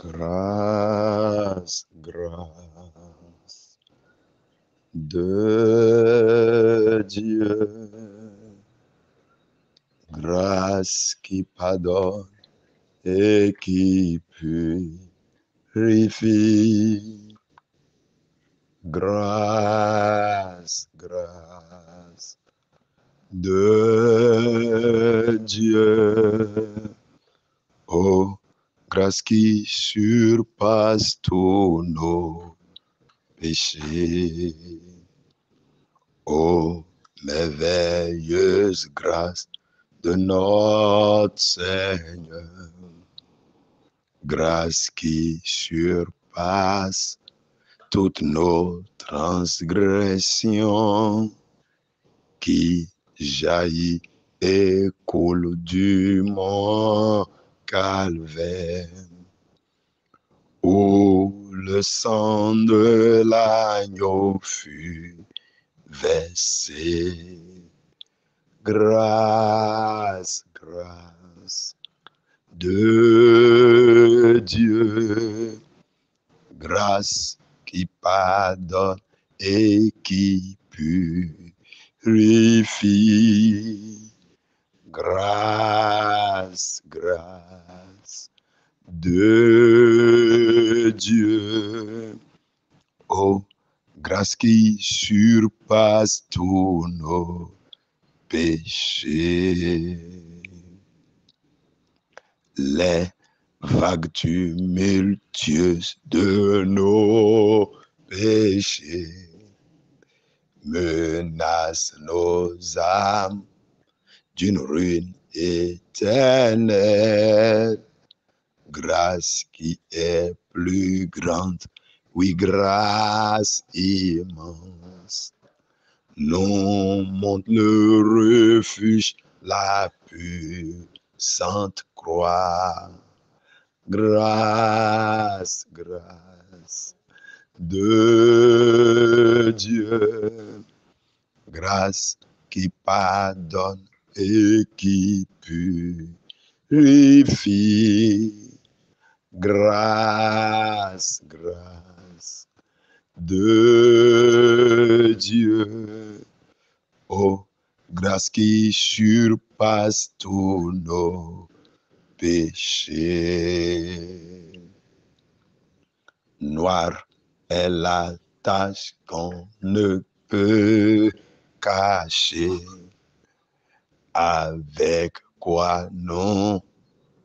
Grâce, grâce de Dieu, grâce qui pardonne et qui purifie. Grâce, grâce de Dieu, oh, grâce qui surpasse tous nos péchés. Oh, merveilleuse grâce de notre Seigneur, grâce qui surpasse toutes nos transgressions, qui jaillit et coule du mont Calvaire, où le sang de l'agneau fut versé. Grâce, grâce de Dieu, grâce qui pardonne et qui purifie. Grâce, grâce de Dieu, oh, grâce qui surpasse tous nos péchés. Les vagues tumultueuses de nos péchés menacent nos âmes d'une ruine éternelle. Grâce qui est plus grande, oui, grâce immense, nous montre le refuge, la puissante croix. Grâce, grâce de Dieu, grâce qui pardonne et qui purifie. Grâce, grâce de Dieu, oh, grâce qui surpasse tous nos péchés. Noire est la tache qu'on ne peut cacher, avec quoi nous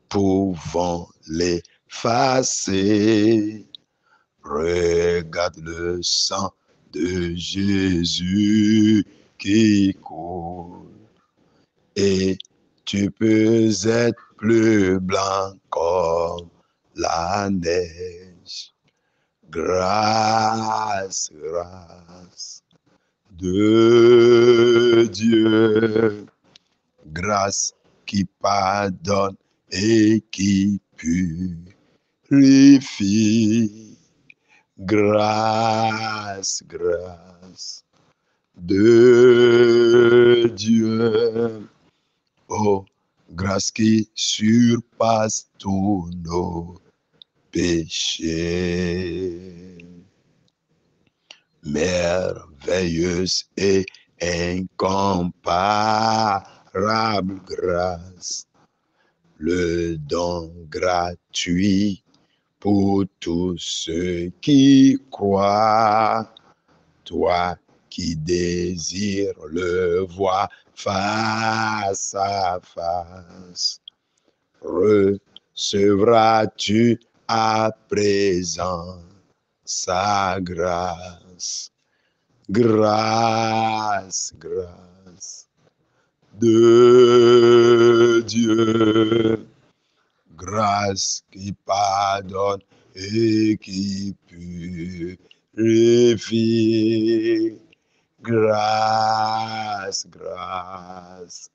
pouvons l'effacer. Regarde le sang de Jésus qui coule, et tu peux être plus blanc comme la neige. Grâce, grâce de Dieu, grâce qui pardonne et qui purifie. Grâce, grâce de Dieu, oh, grâce qui surpasse tous nos péchés. Merveilleuse et incomparable grâce, le don gratuit pour tous ceux qui croient. Toi qui désires le voir face à face, recevras-tu à présent sa grâce. Grâce, grâce de Dieu, grâce qui pardonne et qui purifie. Grâce, grâce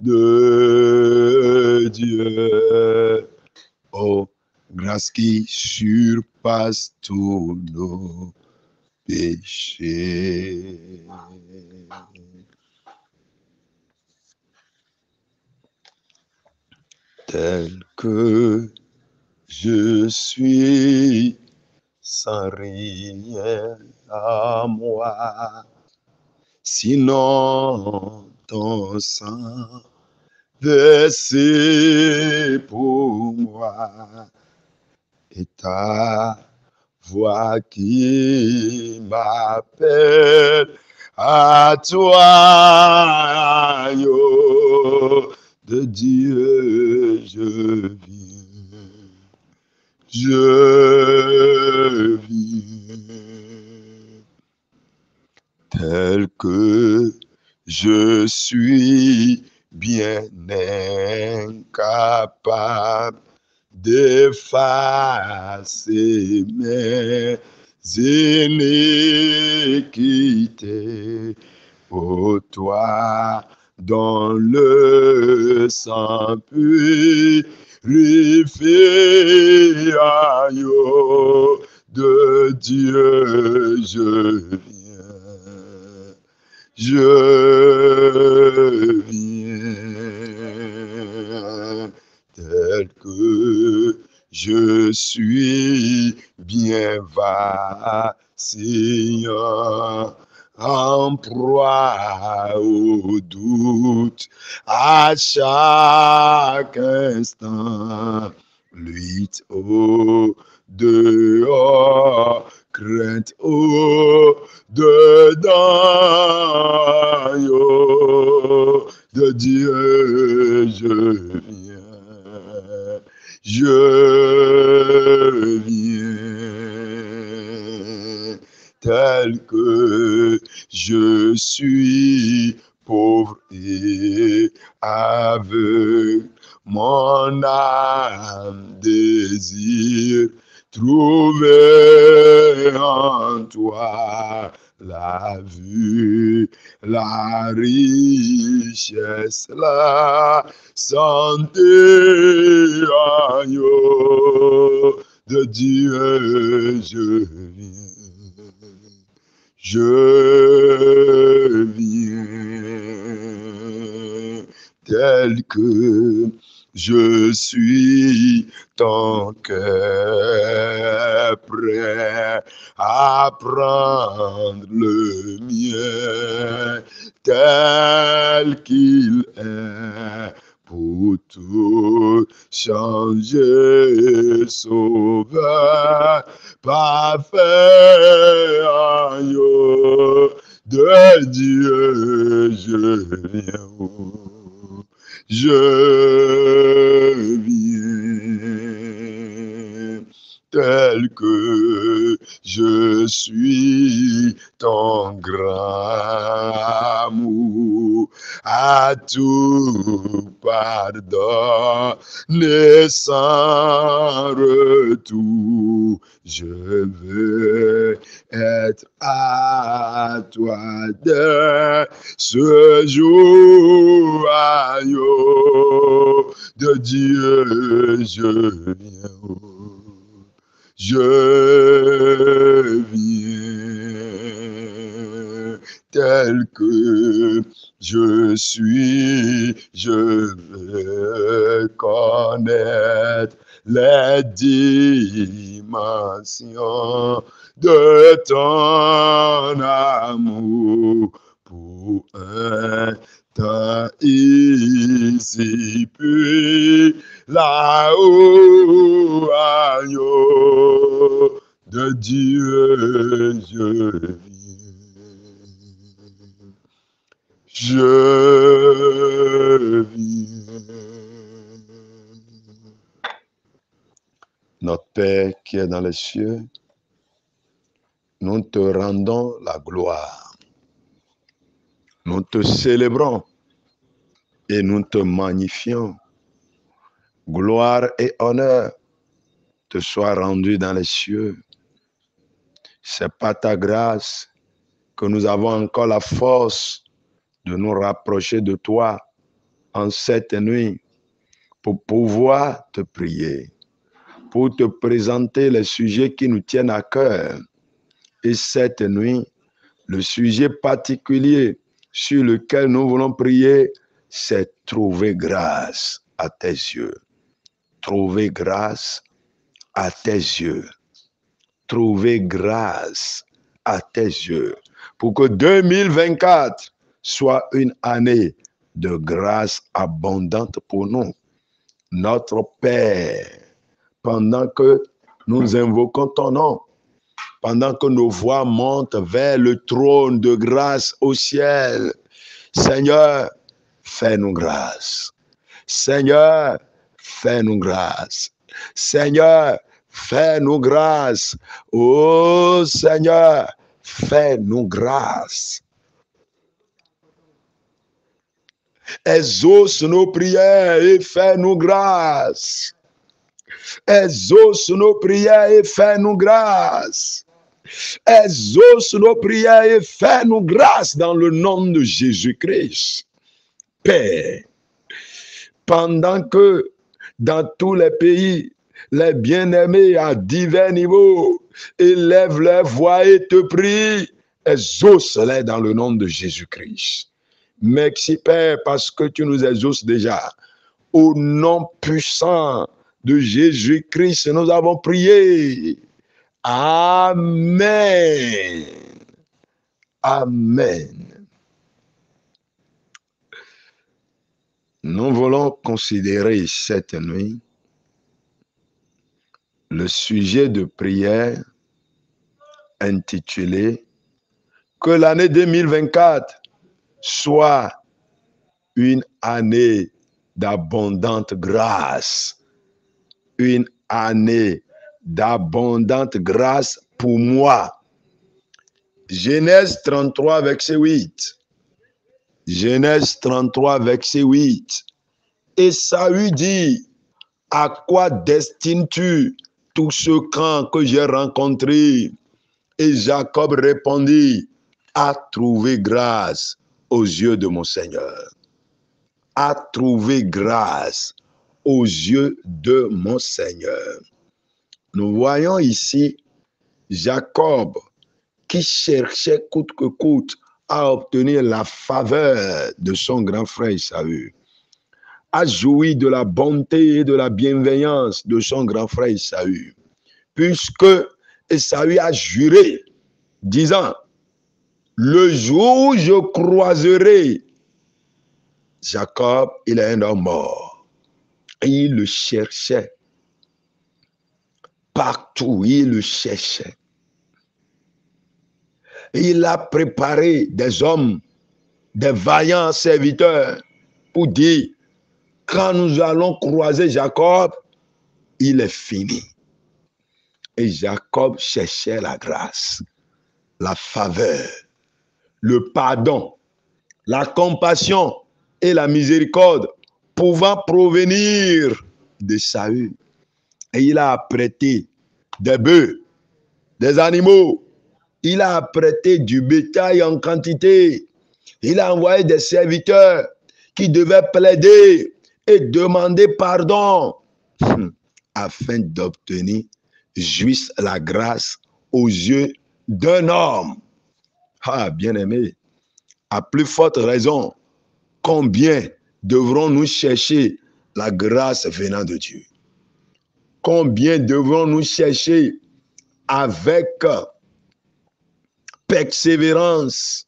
de Dieu, oh, grâce qui surpasse tous nos péchés. Tel que Je suis sans rien à moi, sinon ton sang versé pour moi et ta voix qui m'appelle à toi, yo, de Dieu je viens, je viens, tel que je suis bien incapable d'effacer mes iniquités. Ô toi, dans le sang purifiant de Dieu, je viens, tel que je suis bien vacillant, en proie au doute à chaque instant, lutte au dehors, crainte au dedans, yo, de Dieu je viens, tel que je suis pauvre et aveugle, mon âme désire trouver en toi la vue, la richesse, la santé, agneau de Dieu, je viens, tel que je suis, ton cœur prêt à prendre le mien, tel qu'il est, pour tout changer, sauveur, parfait, agneau de Dieu, je viens. Je viens, tel que je suis, ton grand amour à tout pardon, sans retour. Je veux être à toi de ce jour, aïe, de Dieu, je viens, tel que je suis, je veux connaître les dimensions de ton amour pour un temps ici, puis là-haut, agneau de Dieu, je viens. Notre Père qui est dans les cieux, nous te rendons la gloire. Nous te célébrons et nous te magnifions. Gloire et honneur te soient rendus dans les cieux. C'est par ta grâce que nous avons encore la force de nous rapprocher de toi en cette nuit pour pouvoir te prier, pour te présenter les sujets qui nous tiennent à cœur. Et cette nuit, le sujet particulier sur lequel nous voulons prier, c'est trouver grâce à tes yeux. Trouver grâce à tes yeux. Trouver grâce à tes yeux. Pour que 2024 soit une année de grâce abondante pour nous. Notre Père, pendant que nous invoquons ton nom, pendant que nos voix montent vers le trône de grâce au ciel, Seigneur, fais-nous grâce. Seigneur, fais-nous grâce. Seigneur, fais-nous grâce. Oh Seigneur, fais-nous grâce. Exauce nos prières et fais-nous grâce. Exauce nos prières et fais-nous grâce. Exauce nos prières et fais-nous grâce dans le nom de Jésus-Christ. Père, pendant que dans tous les pays, les bien-aimés à divers niveaux élèvent leur voix et te prient, exauce-les dans le nom de Jésus-Christ. Merci Père parce que tu nous exauces déjà. Au nom puissant de Jésus-Christ, nous avons prié. Amen. Amen. Nous voulons considérer cette nuit le sujet de prière intitulé « Que l'année 2024 soit une année d'abondante grâce. » Une année d'abondante grâce pour moi. Genèse 33, verset 8. Genèse 33, verset 8. Ésaü dit, à quoi destines-tu tout ce camp que j'ai rencontré? Et Jacob répondit, à trouver grâce aux yeux de mon Seigneur. À trouver grâce aux yeux de mon Seigneur. Nous voyons ici Jacob qui cherchait coûte que coûte à obtenir la faveur de son grand frère Ésaü, à jouir de la bonté et de la bienveillance de son grand frère Ésaü, puisque Ésaü a juré, disant, le jour où je croiserai Jacob, il est un homme mort. Et il le cherchait. Partout, il le cherchait. Et il a préparé des hommes, des vaillants serviteurs, pour dire, quand nous allons croiser Jacob, il est fini. Et Jacob cherchait la grâce, la faveur, le pardon, la compassion et la miséricorde pouvant provenir de Saül. Et il a apprêté des bœufs, des animaux. Il a apprêté du bétail en quantité. Il a envoyé des serviteurs qui devaient plaider et demander pardon afin d'obtenir juste la grâce aux yeux d'un homme. Ah, bien-aimé, à plus forte raison, combien devrons-nous chercher la grâce venant de Dieu? Combien devrons-nous chercher avec persévérance,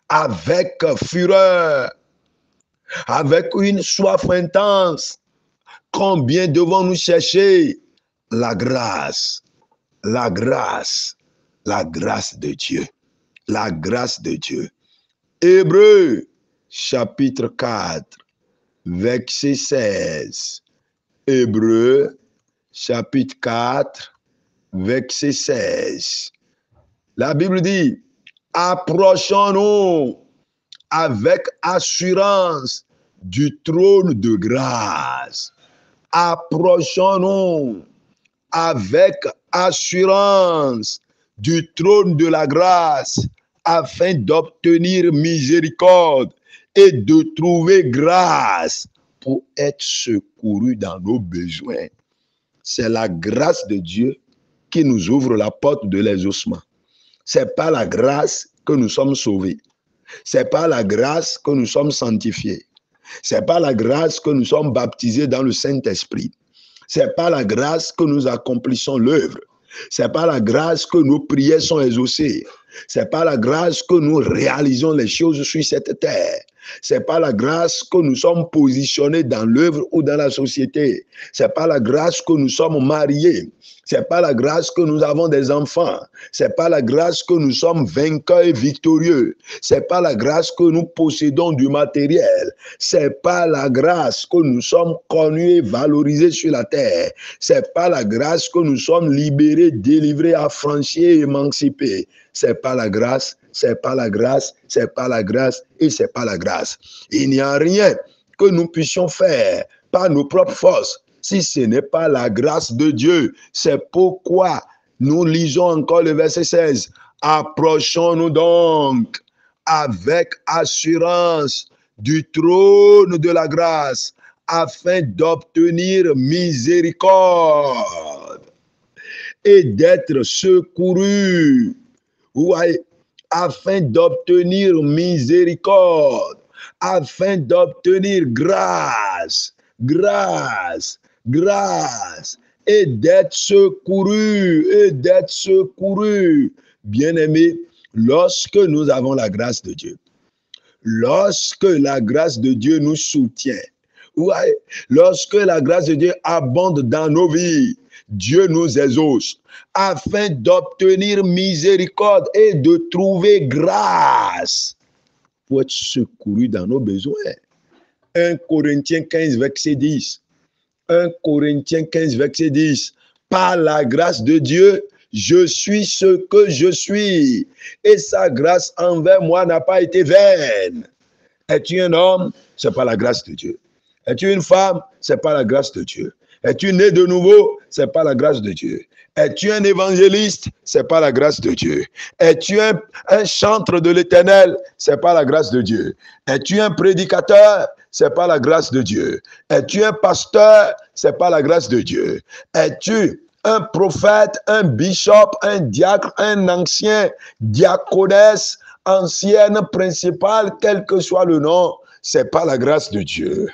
avec fureur, avec une soif intense? Combien devons-nous chercher la grâce, la grâce, la grâce de Dieu, la grâce de Dieu. Hébreux, chapitre 4, verset 16. Hébreux, chapitre 4, verset 16. La Bible dit, approchons-nous avec assurance du trône de grâce. Approchons-nous avec assurance du trône de la grâce afin d'obtenir miséricorde et de trouver grâce pour être secouru dans nos besoins. C'est la grâce de Dieu qui nous ouvre la porte de l'exaucement. C'est par la grâce que nous sommes sauvés. C'est par la grâce que nous sommes sanctifiés. C'est par la grâce que nous sommes baptisés dans le Saint-Esprit. C'est par la grâce que nous accomplissons l'œuvre. C'est par la grâce que nos prières sont exaucées. C'est par la grâce que nous réalisons les choses sur cette terre. C'est par la grâce que nous sommes positionnés dans l'œuvre ou dans la société. C'est par la grâce que nous sommes mariés. C'est par la grâce que nous avons des enfants. C'est par la grâce que nous sommes vainqueurs et victorieux. C'est par la grâce que nous possédons du matériel. C'est par la grâce que nous sommes connus et valorisés sur la terre. C'est par la grâce que nous sommes libérés, délivrés, affranchis et émancipés. C'est par la grâce, c'est par la grâce, c'est par la grâce et c'est par la grâce. Il n'y a rien que nous puissions faire par nos propres forces si ce n'est pas la grâce de Dieu. C'est pourquoi nous lisons encore le verset 16. Approchons-nous donc avec assurance du trône de la grâce afin d'obtenir miséricorde et d'être secourus. Ouais, afin d'obtenir miséricorde, afin d'obtenir grâce, grâce, grâce, et d'être secouru, Bien-aimés, lorsque nous avons la grâce de Dieu, lorsque la grâce de Dieu nous soutient, ouais, lorsque la grâce de Dieu abonde dans nos vies, Dieu nous exauce afin d'obtenir miséricorde et de trouver grâce pour être secouru dans nos besoins. 1 Corinthiens 15, verset 10. 1 Corinthiens 15, verset 10. Par la grâce de Dieu, je suis ce que je suis, et sa grâce envers moi n'a pas été vaine. Es-tu un homme? C'est par la grâce de Dieu. Es-tu une femme? C'est par la grâce de Dieu. Es-tu né de nouveau? C'est par la grâce de Dieu. Es-tu un évangéliste? C'est par la grâce de Dieu. Es-tu un chantre de l'Éternel? C'est par la grâce de Dieu. Es-tu un prédicateur? C'est par la grâce de Dieu. Es-tu un pasteur? C'est par la grâce de Dieu. Es-tu un prophète, un bishop, un diacre, un ancien, diaconesse, ancienne, principale, quel que soit le nom? C'est par la grâce de Dieu.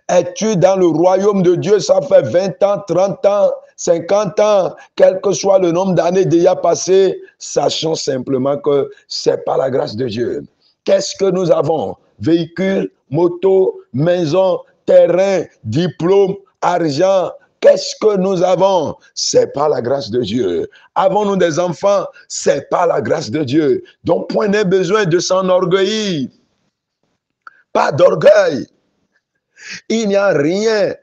Es-tu dans le royaume de Dieu? Ça fait 20 ans, 30 ans, 50 ans, quel que soit le nombre d'années déjà passées, sachons simplement que c'est par la grâce de Dieu. Qu'est-ce que nous avons? Véhicule, moto, maison, terrain, diplôme, argent. Qu'est-ce que nous avons? C'est par la grâce de Dieu. Avons-nous des enfants? C'est par la grâce de Dieu. Donc, point n'est besoin de s'enorgueillir. Pas d'orgueil. Il n'y a rien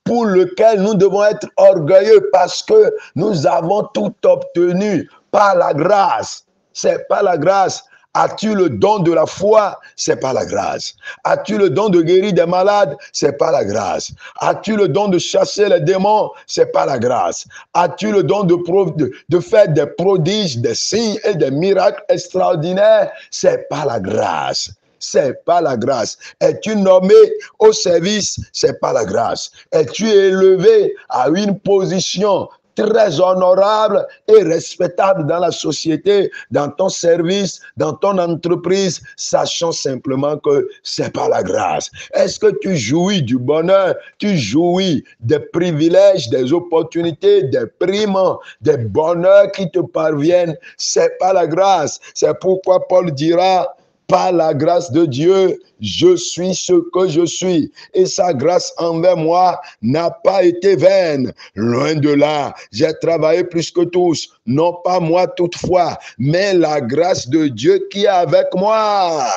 pour lequel nous devons être orgueilleux parce que nous avons tout obtenu par la grâce. C'est par la grâce. As-tu le don de la foi? C'est par la grâce. As-tu le don de guérir des malades? C'est par la grâce. As-tu le don de chasser les démons? C'est par la grâce. As-tu le don de faire des prodiges, des signes et des miracles extraordinaires? C'est par la grâce. C'est par la grâce. Es-tu nommé au service? C'est par la grâce. Es-tu élevé à une position très honorable et respectable dans la société, dans ton service, dans ton entreprise? Sachant simplement que c'est par la grâce. Est-ce que tu jouis du bonheur? Tu jouis des privilèges, des opportunités, des primes, des bonheurs qui te parviennent? C'est par la grâce. C'est pourquoi Paul dira: par la grâce de Dieu, je suis ce que je suis. Et sa grâce envers moi n'a pas été vaine. Loin de là, j'ai travaillé plus que tous. Non pas moi toutefois, mais la grâce de Dieu qui est avec moi.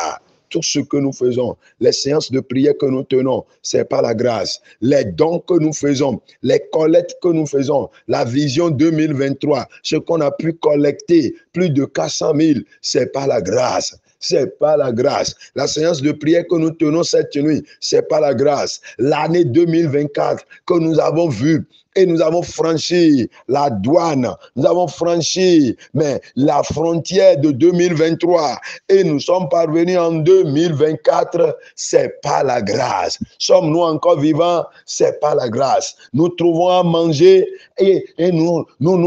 Tout ce que nous faisons, les séances de prière que nous tenons, c'est par la grâce. Les dons que nous faisons, les collectes que nous faisons, la vision 2023, ce qu'on a pu collecter, plus de 400 000, c'est par la grâce. C'est par la grâce. La séance de prière que nous tenons cette nuit, c'est par la grâce. L'année 2024 que nous avons vue et nous avons franchi la douane, nous avons franchi la frontière de 2023 et nous sommes parvenus en 2024, c'est par la grâce. Sommes-nous encore vivants? C'est par la grâce. Nous trouvons à manger et nous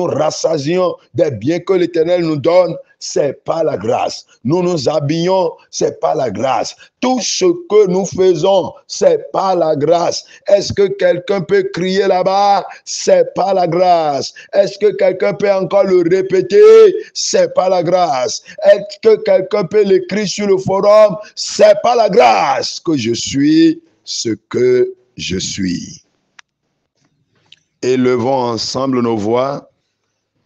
rassasions des biens que l'Éternel nous donne. c'est pas la grâce. Nous nous habillons, c'est pas la grâce. Tout ce que nous faisons, c'est pas la grâce. Est-ce que quelqu'un peut crier là-bas? C'est pas la grâce. Est-ce que quelqu'un peut encore le répéter? C'est pas la grâce. Est-ce que quelqu'un peut l'écrire sur le forum? C'est pas la grâce que je suis ce que je suis. Élevons ensemble nos voix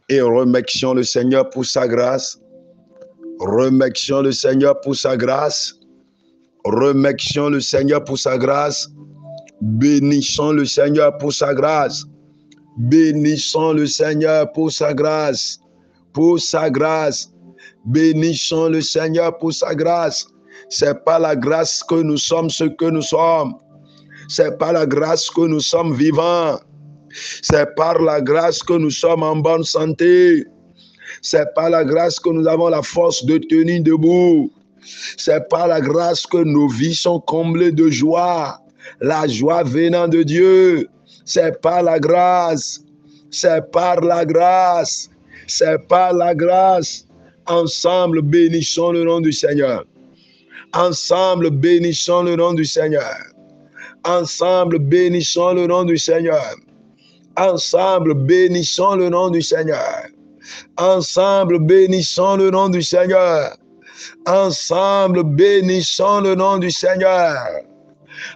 et remercions le Seigneur pour sa grâce. Remercions le Seigneur pour sa grâce. Remercions le Seigneur pour sa grâce. Bénissons le Seigneur pour sa grâce. Bénissons le Seigneur pour sa grâce. Pour sa grâce. Bénissons le Seigneur pour sa grâce. C'est pas la grâce que nous sommes ce que nous sommes. C'est pas la grâce que nous sommes vivants. C'est par la grâce que nous sommes en bonne santé. C'est par la grâce que nous avons la force de tenir debout. C'est par la grâce que nos vies sont comblées de joie. La joie venant de Dieu. C'est par la grâce. C'est par la grâce. C'est par la grâce. Ensemble, bénissons le nom du Seigneur. Ensemble, bénissons le nom du Seigneur. Ensemble, bénissons le nom du Seigneur. Ensemble, bénissons le nom du Seigneur. Ensemble, bénissons le nom du Seigneur. Ensemble, bénissons le nom du Seigneur.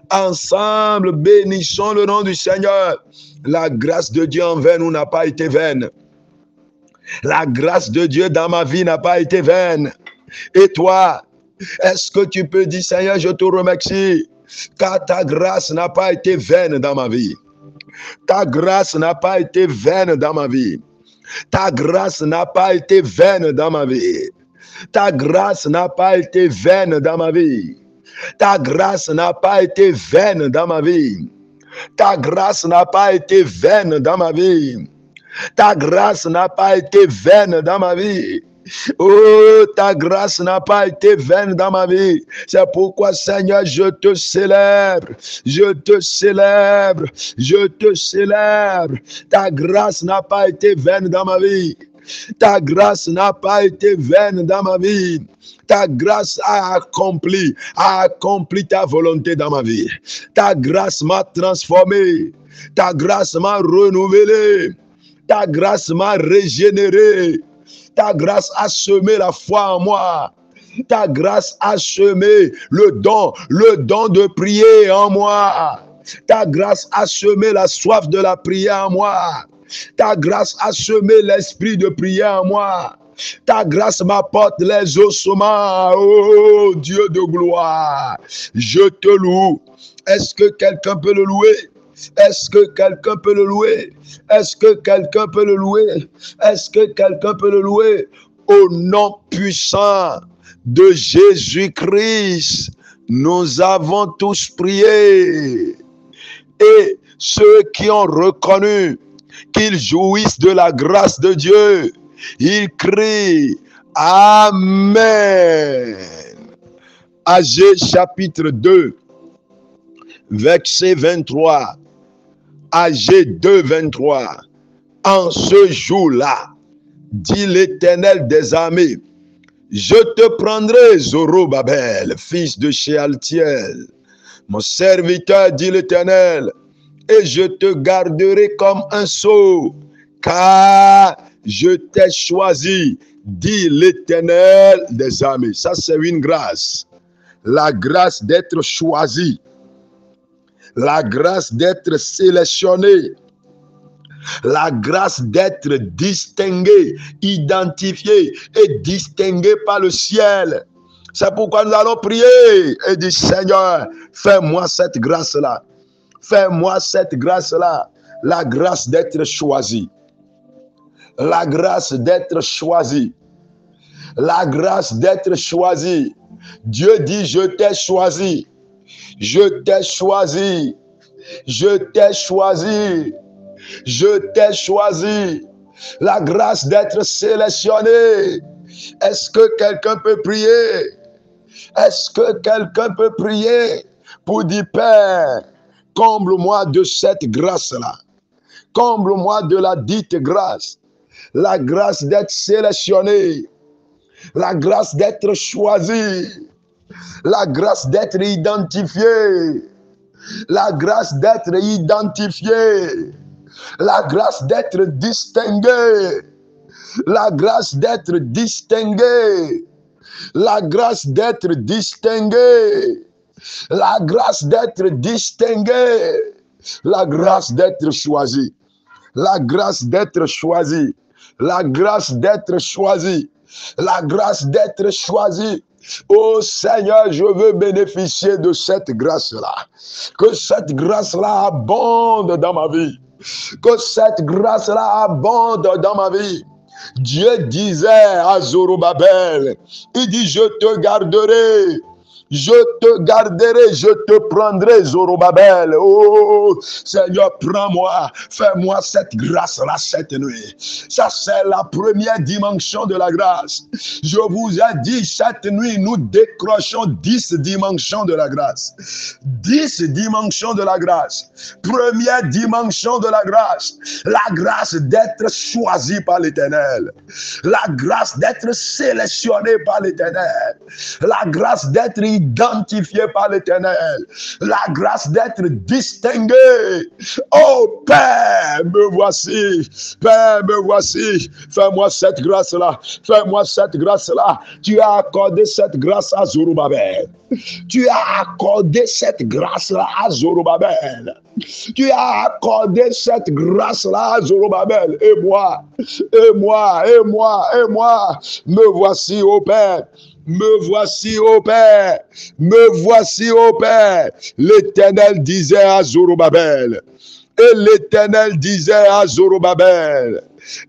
Ensemble, bénissons le nom du Seigneur. La grâce de Dieu envers nous n'a pas été vaine. La grâce de Dieu dans ma vie n'a pas été vaine. Et toi, est-ce que tu peux dire, Seigneur, je te remercie, car ta grâce n'a pas été vaine dans ma vie. Ta grâce n'a pas été vaine dans ma vie. Ta grâce n'a pas été vaine dans ma vie. Ta grâce n'a pas été vaine dans ma vie. Ta grâce n'a pas été vaine dans ma vie. Ta grâce n'a pas été vaine dans ma vie. Ta grâce n'a pas été vaine dans ma vie. Oh, ta grâce n'a pas été vaine dans ma vie. C'est pourquoi, Seigneur, je te célèbre. Je te célèbre. Je te célèbre. Ta grâce n'a pas été vaine dans ma vie. Ta grâce n'a pas été vaine dans ma vie. Ta grâce a accompli ta volonté dans ma vie. Ta grâce m'a transformé. Ta grâce m'a renouvelé. Ta grâce m'a régénéré. Ta grâce a semé la foi en moi. Ta grâce a semé le don de prier en moi. Ta grâce a semé la soif de la prière en moi. Ta grâce a semé l'esprit de prière en moi. Ta grâce m'apporte les ossements. Oh Dieu de gloire, je te loue. Est-ce que quelqu'un peut le louer? Est-ce que quelqu'un peut le louer? Est-ce que quelqu'un peut le louer? Est-ce que quelqu'un peut le louer? Au nom puissant de Jésus-Christ, nous avons tous prié. Et ceux qui ont reconnu qu'ils jouissent de la grâce de Dieu, ils crient Amen. Agé chapitre 2, verset 23. Agé 2, 23. En ce jour-là, dit l'Éternel des armées, je te prendrai, Zorobabel, fils de Shealtiel, mon serviteur, dit l'Éternel, et je te garderai comme un sceau, car je t'ai choisi, dit l'Éternel des armées. Ça, c'est une grâce. La grâce d'être choisi. La grâce d'être sélectionné. La grâce d'être distingué, identifié et distingué par le ciel. C'est pourquoi nous allons prier et dire, Seigneur, fais-moi cette grâce-là. Fais-moi cette grâce-là. La grâce d'être choisi. La grâce d'être choisi. La grâce d'être choisi. Dieu dit, je t'ai choisi. Je t'ai choisi. Je t'ai choisi. Je t'ai choisi. La grâce d'être sélectionné. Est-ce que quelqu'un peut prier? Est-ce que quelqu'un peut prier pour dire, Père, comble-moi de cette grâce-là. Comble-moi de la dite grâce. La grâce d'être sélectionné. La grâce d'être choisi. La grâce d'être identifié. La grâce d'être identifié. La grâce d'être distingué. La grâce d'être distingué. La grâce d'être distingué. La grâce d'être distingué. La grâce d'être choisi. La grâce d'être choisi. La grâce d'être choisi. La grâce d'être choisi. Oh Seigneur, je veux bénéficier de cette grâce-là. Que cette grâce-là abonde dans ma vie. Que cette grâce-là abonde dans ma vie. Dieu disait à Zorobabel, il dit, je te garderai. Je te garderai, je te prendrai, Zorobabel. Oh, Seigneur, prends-moi, fais-moi cette grâce-là cette nuit. Ça, c'est la première dimension de la grâce. Je vous ai dit, cette nuit, nous décrochons 10 dimensions de la grâce. 10 dimensions de la grâce. Première dimension de la grâce d'être choisi par l'Éternel. La grâce d'être sélectionné par l'Éternel. La grâce d'être identifié par l'Éternel. La grâce d'être distingué. Oh Père, me voici. Père, me voici. Fais-moi cette grâce-là. Fais-moi cette grâce-là. Tu as accordé cette grâce à Zorobabel. Tu as accordé cette grâce-là à Zorobabel. Tu as accordé cette grâce-là à Zorobabel. Et moi, me voici, ô Père. Me voici, ô Père. Me voici, ô Père. L'Éternel disait à Zorobabel. Et l'Éternel disait à Zorobabel.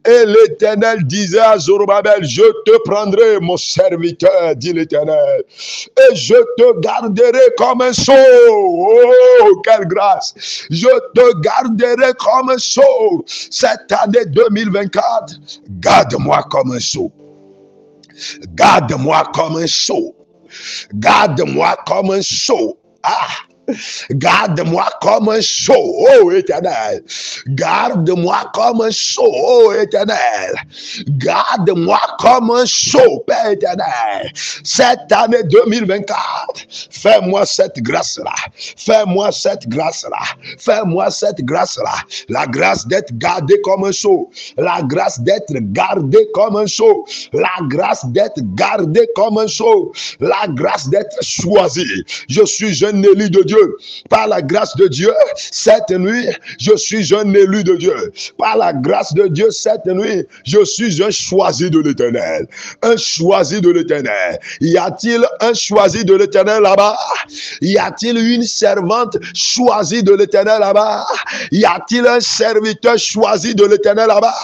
Et l'Éternel disait à Zorobabel, je te prendrai, mon serviteur, dit l'Éternel, et je te garderai comme un sceau. Oh, quelle grâce! Je te garderai comme un sceau. Cette année 2024, garde-moi comme un sceau. Garde-moi comme un sceau. Garde-moi comme un sceau. Ah! Garde-moi comme un sceau, oh Éternel. Garde-moi comme un sceau, oh Éternel. Garde-moi comme un sceau, Père éternel. Cette année 2024, fais-moi cette grâce-là. Fais-moi cette grâce-là. Fais-moi cette grâce-là. La grâce d'être gardé comme un sceau. La grâce d'être gardé comme un sceau. La grâce d'être gardé comme un sceau. La grâce d'être choisi. Je suis un élu de Dieu. Par la grâce de Dieu, cette nuit, je suis un élu de Dieu. Par la grâce de Dieu, cette nuit, je suis un choisi de l'Éternel. Un choisi de l'Éternel. Y a-t-il un choisi de l'Éternel là-bas? Y a-t-il une servante choisie de l'Éternel là-bas? Y a-t-il un serviteur choisi de l'Éternel là-bas?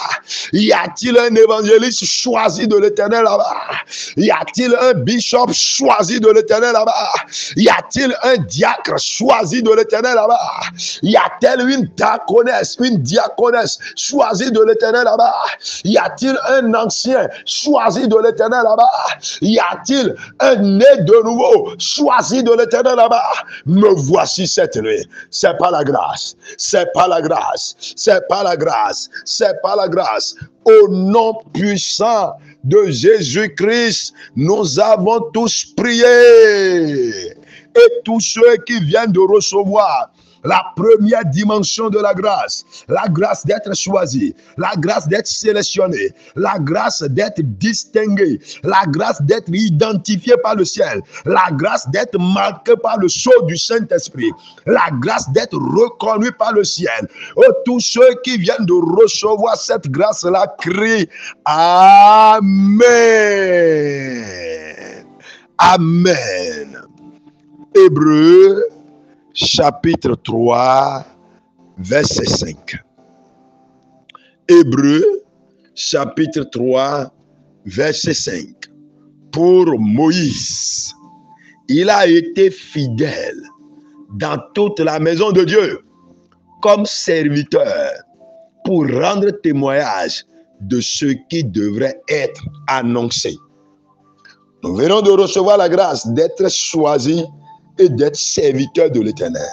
Y a-t-il un évangéliste choisi de l'Éternel là-bas? Y a-t-il un bishop choisi de l'Éternel là-bas? Y a-t-il un diacre choisi de l'Éternel là-bas? Y a-t-il une diaconesse choisie de l'Éternel là-bas? Y a-t-il un ancien choisi de l'Éternel là-bas? Y a-t-il un né de nouveau choisi de l'Éternel là-bas? Me voici cette nuit. C'est pas la grâce. C'est pas la grâce. C'est pas la grâce. C'est pas la grâce. Au nom puissant de Jésus-Christ, nous avons tous prié. Et tous ceux qui viennent de recevoir la première dimension de la grâce d'être choisi, la grâce d'être sélectionné, la grâce d'être distingué, la grâce d'être identifié par le ciel, la grâce d'être marqué par le sceau du Saint-Esprit, la grâce d'être reconnu par le ciel. Oh, tous ceux qui viennent de recevoir cette grâce-là crient Amen. Amen. Hébreux, chapitre 3, verset 5. Hébreux, chapitre 3, verset 5. Pour Moïse, il a été fidèle dans toute la maison de Dieu comme serviteur pour rendre témoignage de ce qui devrait être annoncé. Nous venons de recevoir la grâce d'être choisi et d'être serviteur de l'Éternel.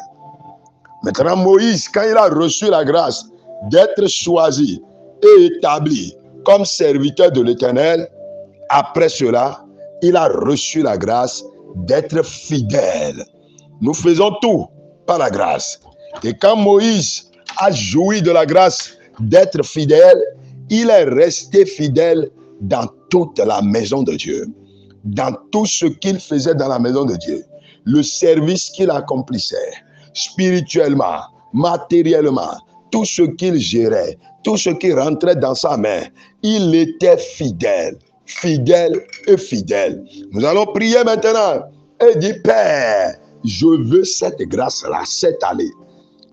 Maintenant, Moïse, quand il a reçu la grâce d'être choisi et établi comme serviteur de l'Éternel, Après cela, il a reçu la grâce d'être fidèle. Nous faisons tout par la grâce. Et quand Moïse a joui de la grâce d'être fidèle, il est resté fidèle dans toute la maison de Dieu. Dans tout ce qu'il faisait dans la maison de Dieu. Le service qu'il accomplissait, spirituellement, matériellement, tout ce qu'il gérait, tout ce qui rentrait dans sa main, il était fidèle, fidèle et fidèle. Nous allons prier maintenant et dire, Père, je veux cette grâce-là, cette année,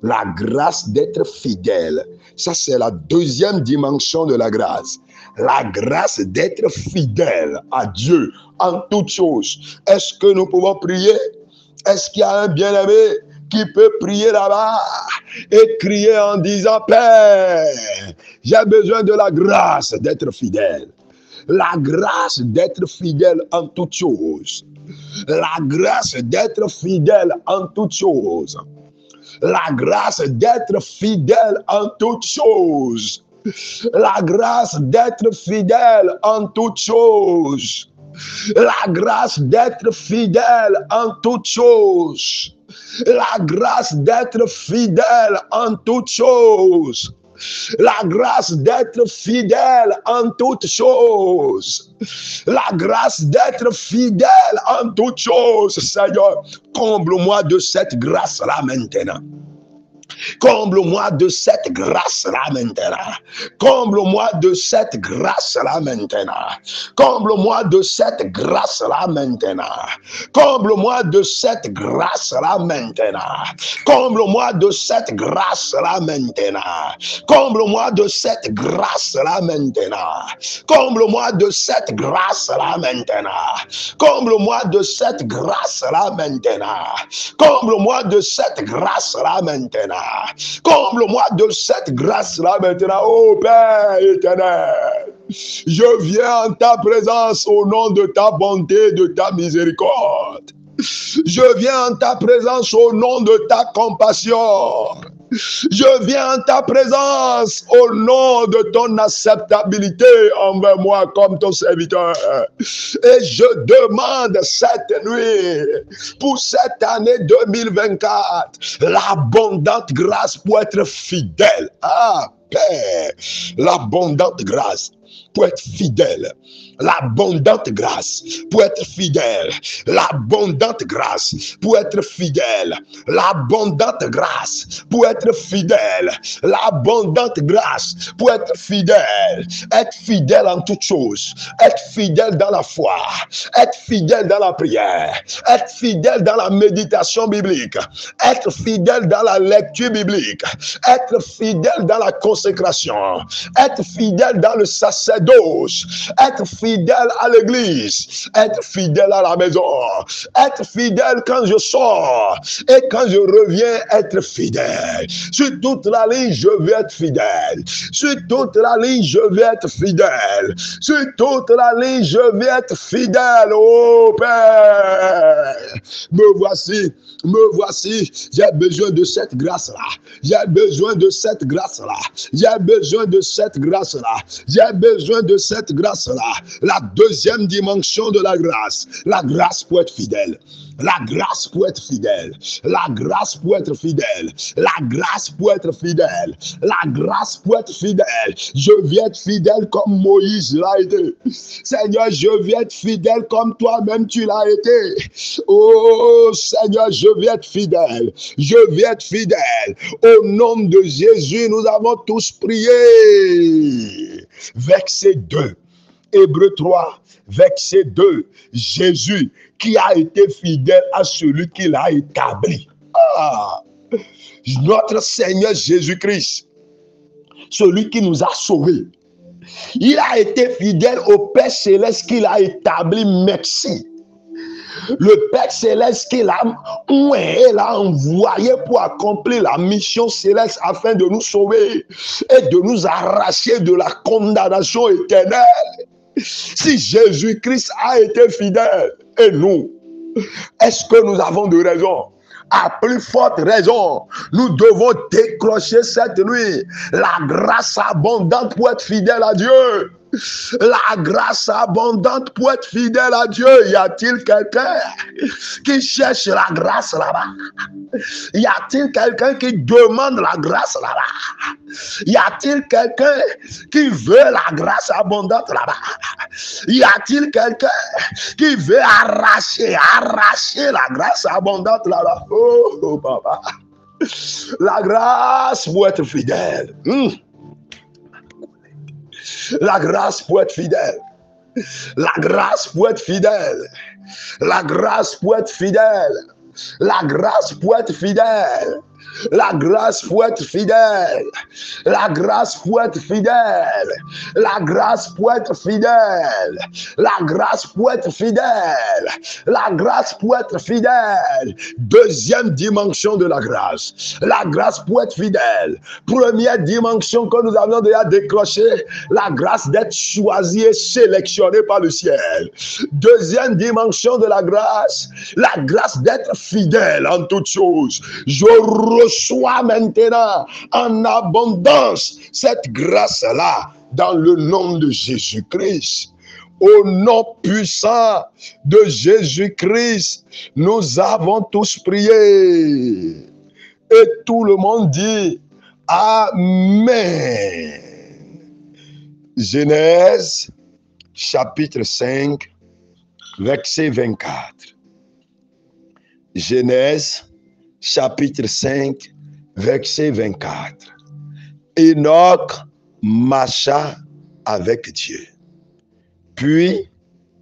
la grâce d'être fidèle. Ça, c'est la deuxième dimension de la grâce. La grâce d'être fidèle à Dieu en toutes choses. Est-ce que nous pouvons prier? Est-ce qu'il y a un bien-aimé qui peut prier là-bas et crier en disant, Père, j'ai besoin de la grâce d'être fidèle. La grâce d'être fidèle en toutes choses. La grâce d'être fidèle en toutes choses. La grâce d'être fidèle en toutes choses. La grâce d'être fidèle en toutes choses. La grâce d'être fidèle en toutes choses. La grâce d'être fidèle en toutes choses. La grâce d'être fidèle en toutes choses. La grâce d'être fidèle en toutes choses. Seigneur, comble-moi de cette grâce-là maintenant. Comble-moi de cette grâce-là maintenant. Comble-moi de cette grâce-là maintenant. Comble-moi de cette grâce-là maintenant. Comble-moi de cette grâce-là maintenant. Comble-moi de cette grâce-là maintenant. Comble-moi de cette grâce-là maintenant. Comble-moi de cette grâce-là maintenant. Comble-moi de cette grâce-là maintenant. Comble-moi de cette grâce-là maintenant. Comble-moi de cette grâce-là maintenant, ô Père éternel. Je viens en ta présence au nom de ta bonté, de ta miséricorde. Je viens en ta présence au nom de ta compassion. Je viens en ta présence au nom de ton acceptabilité envers moi comme ton serviteur. Et je demande cette nuit, pour cette année 2024, l'abondante grâce pour être fidèle. Ah, Père, l'abondante grâce pour être fidèle. L'abondante grâce pour être fidèle. L'abondante grâce pour être fidèle. L'abondante grâce pour être fidèle. L'abondante grâce pour être fidèle. Être fidèle en toutes choses. Être fidèle dans la foi. Être fidèle dans la prière. Être fidèle dans la méditation biblique. Être fidèle dans la lecture biblique. Être fidèle dans la consécration. Être fidèle dans le sacerdoce. Être fidèle à l'église, être fidèle à la maison, être fidèle quand je sors et quand je reviens, être fidèle. Sur toute la ligne, je vais être fidèle. Sur toute la ligne, je vais être fidèle. Sur toute la ligne, je vais être fidèle. Oh Père, me voici, j'ai besoin de cette grâce-là. J'ai besoin de cette grâce-là. J'ai besoin de cette grâce-là. J'ai besoin de cette grâce-là. La deuxième dimension de la grâce pour être fidèle. La grâce pour être fidèle. La grâce pour être fidèle. La grâce pour être fidèle. La grâce pour être fidèle. Je viens être fidèle comme Moïse l'a été. Seigneur, je viens être fidèle comme toi-même tu l'as été. Oh Seigneur, je viens être fidèle. Je viens être fidèle. Au nom de Jésus, nous avons tous prié. Verset 2. Hébreux 3, verset 2. Jésus qui a été fidèle à celui qui l'a établi. Ah, notre Seigneur Jésus-Christ, celui qui nous a sauvés. Il a été fidèle au Père Céleste qu'il a établi. Merci. Le Père Céleste qu'il a envoyé pour accomplir la mission céleste afin de nous sauver et de nous arracher de la condamnation éternelle. Si Jésus-Christ a été fidèle, et nous, est-ce que nous avons de raison? À plus forte raison, nous devons décrocher cette nuit la grâce abondante pour être fidèle à Dieu. La grâce abondante pour être fidèle à Dieu. Y a-t-il quelqu'un qui cherche la grâce là-bas? Y a-t-il quelqu'un qui demande la grâce là-bas? Y a-t-il quelqu'un qui veut la grâce abondante là-bas? Y a-t-il quelqu'un qui veut arracher la grâce abondante là-bas? Oh, papa. La grâce pour être fidèle. La grâce pour être fidèle. La grâce pour être fidèle. La grâce pour être fidèle. La grâce pour être fidèle. La grâce pour être fidèle. La grâce pour être fidèle. La grâce pour être fidèle. La grâce pour être fidèle. La grâce pour être fidèle. Deuxième dimension de la grâce. La grâce pour être fidèle. Première dimension que nous avons déjà décrochée. La grâce d'être choisi et sélectionné par le ciel. Deuxième dimension de la grâce d'être fidèle en toutes choses. Je reçois maintenant en abondance cette grâce-là dans le nom de Jésus-Christ. Au nom puissant de Jésus-Christ, nous avons tous prié. Et tout le monde dit Amen. Genèse, chapitre 5, verset 24. Genèse, chapitre 5, verset 24. Enoch marcha avec Dieu. Puis,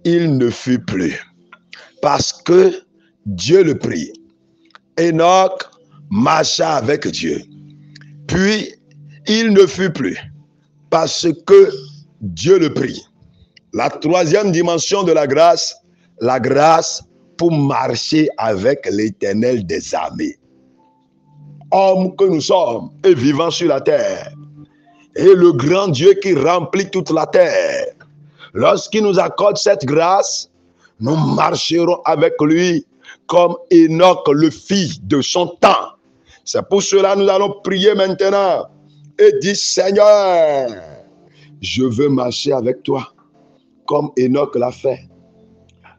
il ne fut plus, parce que Dieu le prit. Enoch marcha avec Dieu. Puis, il ne fut plus, parce que Dieu le prit. La troisième dimension de la grâce pour marcher avec l'Éternel des armées. Hommes que nous sommes et vivants sur la terre. Et le grand Dieu qui remplit toute la terre. Lorsqu'il nous accorde cette grâce, nous marcherons avec lui comme Enoch le fit de son temps. C'est pour cela que nous allons prier maintenant et dire Seigneur, je veux marcher avec toi comme Enoch l'a fait.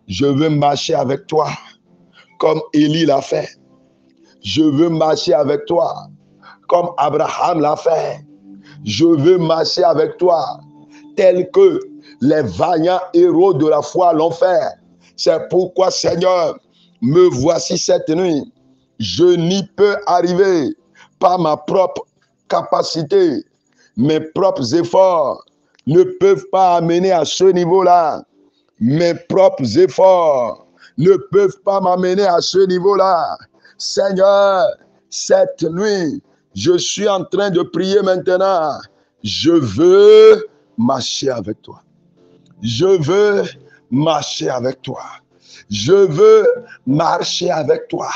Je veux marcher avec toi comme Élie l'a fait. Je veux marcher avec toi comme Abraham l'a fait. Je veux marcher avec toi tel que les vaillants héros de la foi l'ont fait. C'est pourquoi, Seigneur, me voici cette nuit. Je n'y peux arriver par ma propre capacité. Mes propres efforts ne peuvent pas amener à ce niveau-là. Mes propres efforts ne peuvent pas m'amener à ce niveau-là. Seigneur, cette nuit, je suis en train de prier maintenant. Je veux marcher avec toi. Je veux marcher avec toi. Je veux marcher avec toi.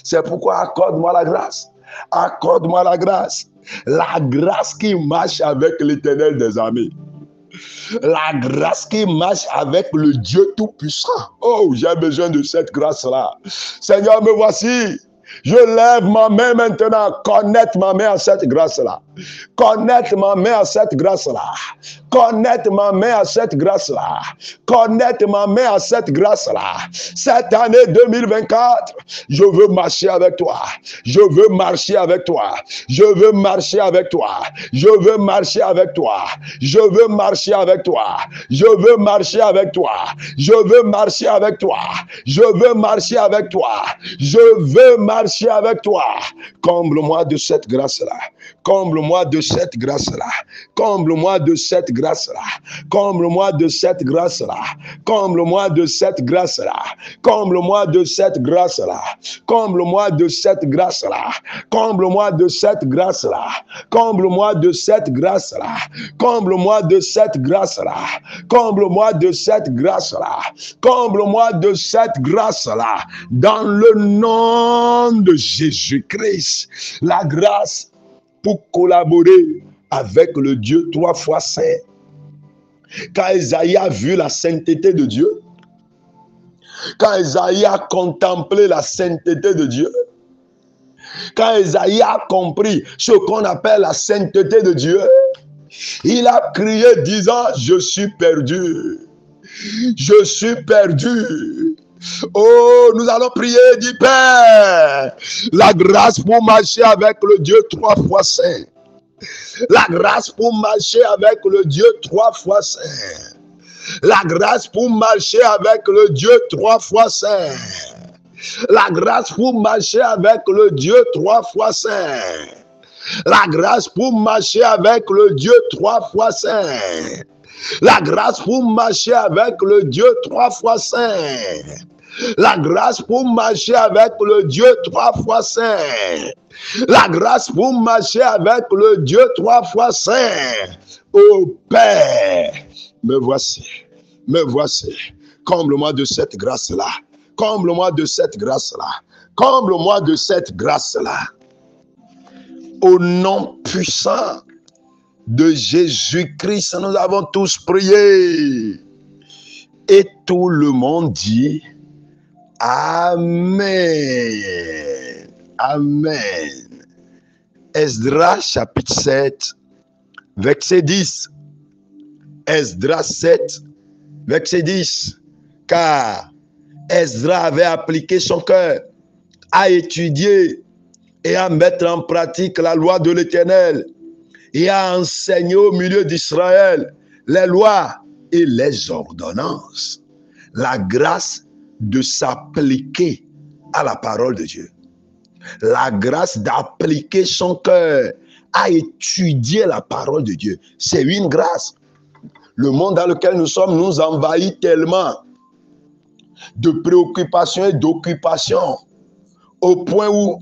C'est pourquoi accorde-moi la grâce. Accorde-moi la grâce. La grâce qui marche avec l'Éternel des armées. La grâce qui marche avec le Dieu Tout-Puissant. Oh, j'ai besoin de cette grâce-là. Seigneur, me voici. Je lève ma main maintenant. Connecte ma main à cette grâce-là. Connecte ma main à cette grâce-là. Connecte ma main à cette grâce-là. Connecte ma main à cette grâce-là. Cette année 2024, je veux marcher avec toi. Je veux marcher avec toi. Je veux marcher avec toi. Je veux marcher avec toi. Je veux marcher avec toi. Je veux marcher avec toi. Je veux marcher avec toi. Je veux marcher avec toi. Je veux marcher avec toi. Comble-moi de cette grâce-là. Comble-moi de cette grâce-là. Comble-moi de cette grâce-là. Comble-moi de cette grâce-là. Comble-moi de cette grâce-là. Comble-moi de cette grâce-là. Comble-moi de cette grâce-là. Comble-moi de cette grâce-là. Comble-moi de cette grâce-là. Comble-moi de cette grâce-là. Comble-moi de cette grâce-là. Comble-moi de cette grâce-là. Dans le nom de Jésus-Christ. La grâce pour collaborer avec le Dieu 3 fois saint. Quand Isaïe a vu la sainteté de Dieu, quand Isaïe a contemplé la sainteté de Dieu, Quand Esaïe a compris ce qu'on appelle la sainteté de Dieu, il a crié disant, je suis perdu. Je suis perdu. Oh, nous allons prier, dit Père, la grâce pour marcher avec le Dieu 3 fois saint. La grâce pour marcher avec le Dieu 3 fois saint. La grâce pour marcher avec le Dieu 3 fois saint. La grâce pour marcher avec le Dieu 3 fois saint. La grâce pour marcher avec le Dieu 3 fois saint. La grâce pour marcher avec le Dieu 3 fois saint. La grâce pour marcher avec le Dieu 3 fois saint. La grâce pour marcher avec le Dieu 3 fois saint. Ô Père, me voici. Me voici. Comble-moi de cette grâce-là. Comble-moi de cette grâce-là. Comble-moi de cette grâce-là. Au nom puissant de Jésus-Christ, nous avons tous prié. Et tout le monde dit Amen. Amen. Esdras chapitre 7, verset 10. Esdras 7, verset 10. Car Esdras avait appliqué son cœur à étudier et à mettre en pratique la loi de l'Éternel et à enseigner au milieu d'Israël les lois et les ordonnances. La grâce de s'appliquer à la parole de Dieu. La grâce d'appliquer son cœur à étudier la parole de Dieu. C'est une grâce. Le monde dans lequel nous sommes nous envahit tellement de préoccupations et d'occupations au point où,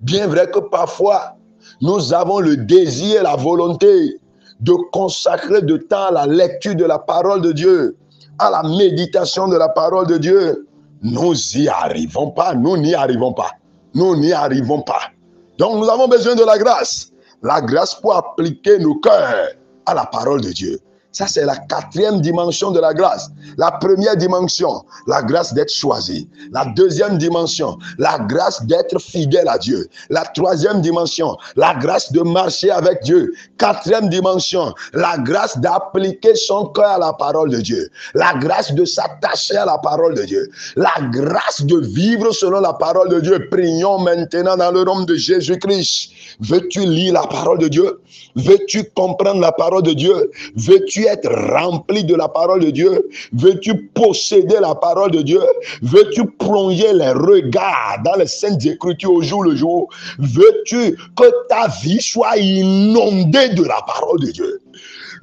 bien vrai que parfois, nous avons le désir et la volonté de consacrer de temps à la lecture de la parole de Dieu, à la méditation de la parole de Dieu. Nous n'y arrivons pas, nous n'y arrivons pas, nous n'y arrivons pas. Donc nous avons besoin de la grâce pour appliquer nos cœurs à la parole de Dieu. Ça, c'est la 4e dimension de la grâce. La première dimension, la grâce d'être choisi. La 2e dimension, la grâce d'être fidèle à Dieu. La 3e dimension, la grâce de marcher avec Dieu. 4e dimension, la grâce d'appliquer son cœur à la parole de Dieu. La grâce de s'attacher à la parole de Dieu. La grâce de vivre selon la parole de Dieu. Prions maintenant dans le nom de Jésus-Christ. Veux-tu lire la parole de Dieu? Veux-tu comprendre la parole de Dieu? Veux-tu être rempli de la parole de Dieu? Veux-tu posséder la parole de Dieu? Veux-tu plonger les regards dans les saintes écritures au jour le jour? Veux-tu que ta vie soit inondée de la parole de Dieu?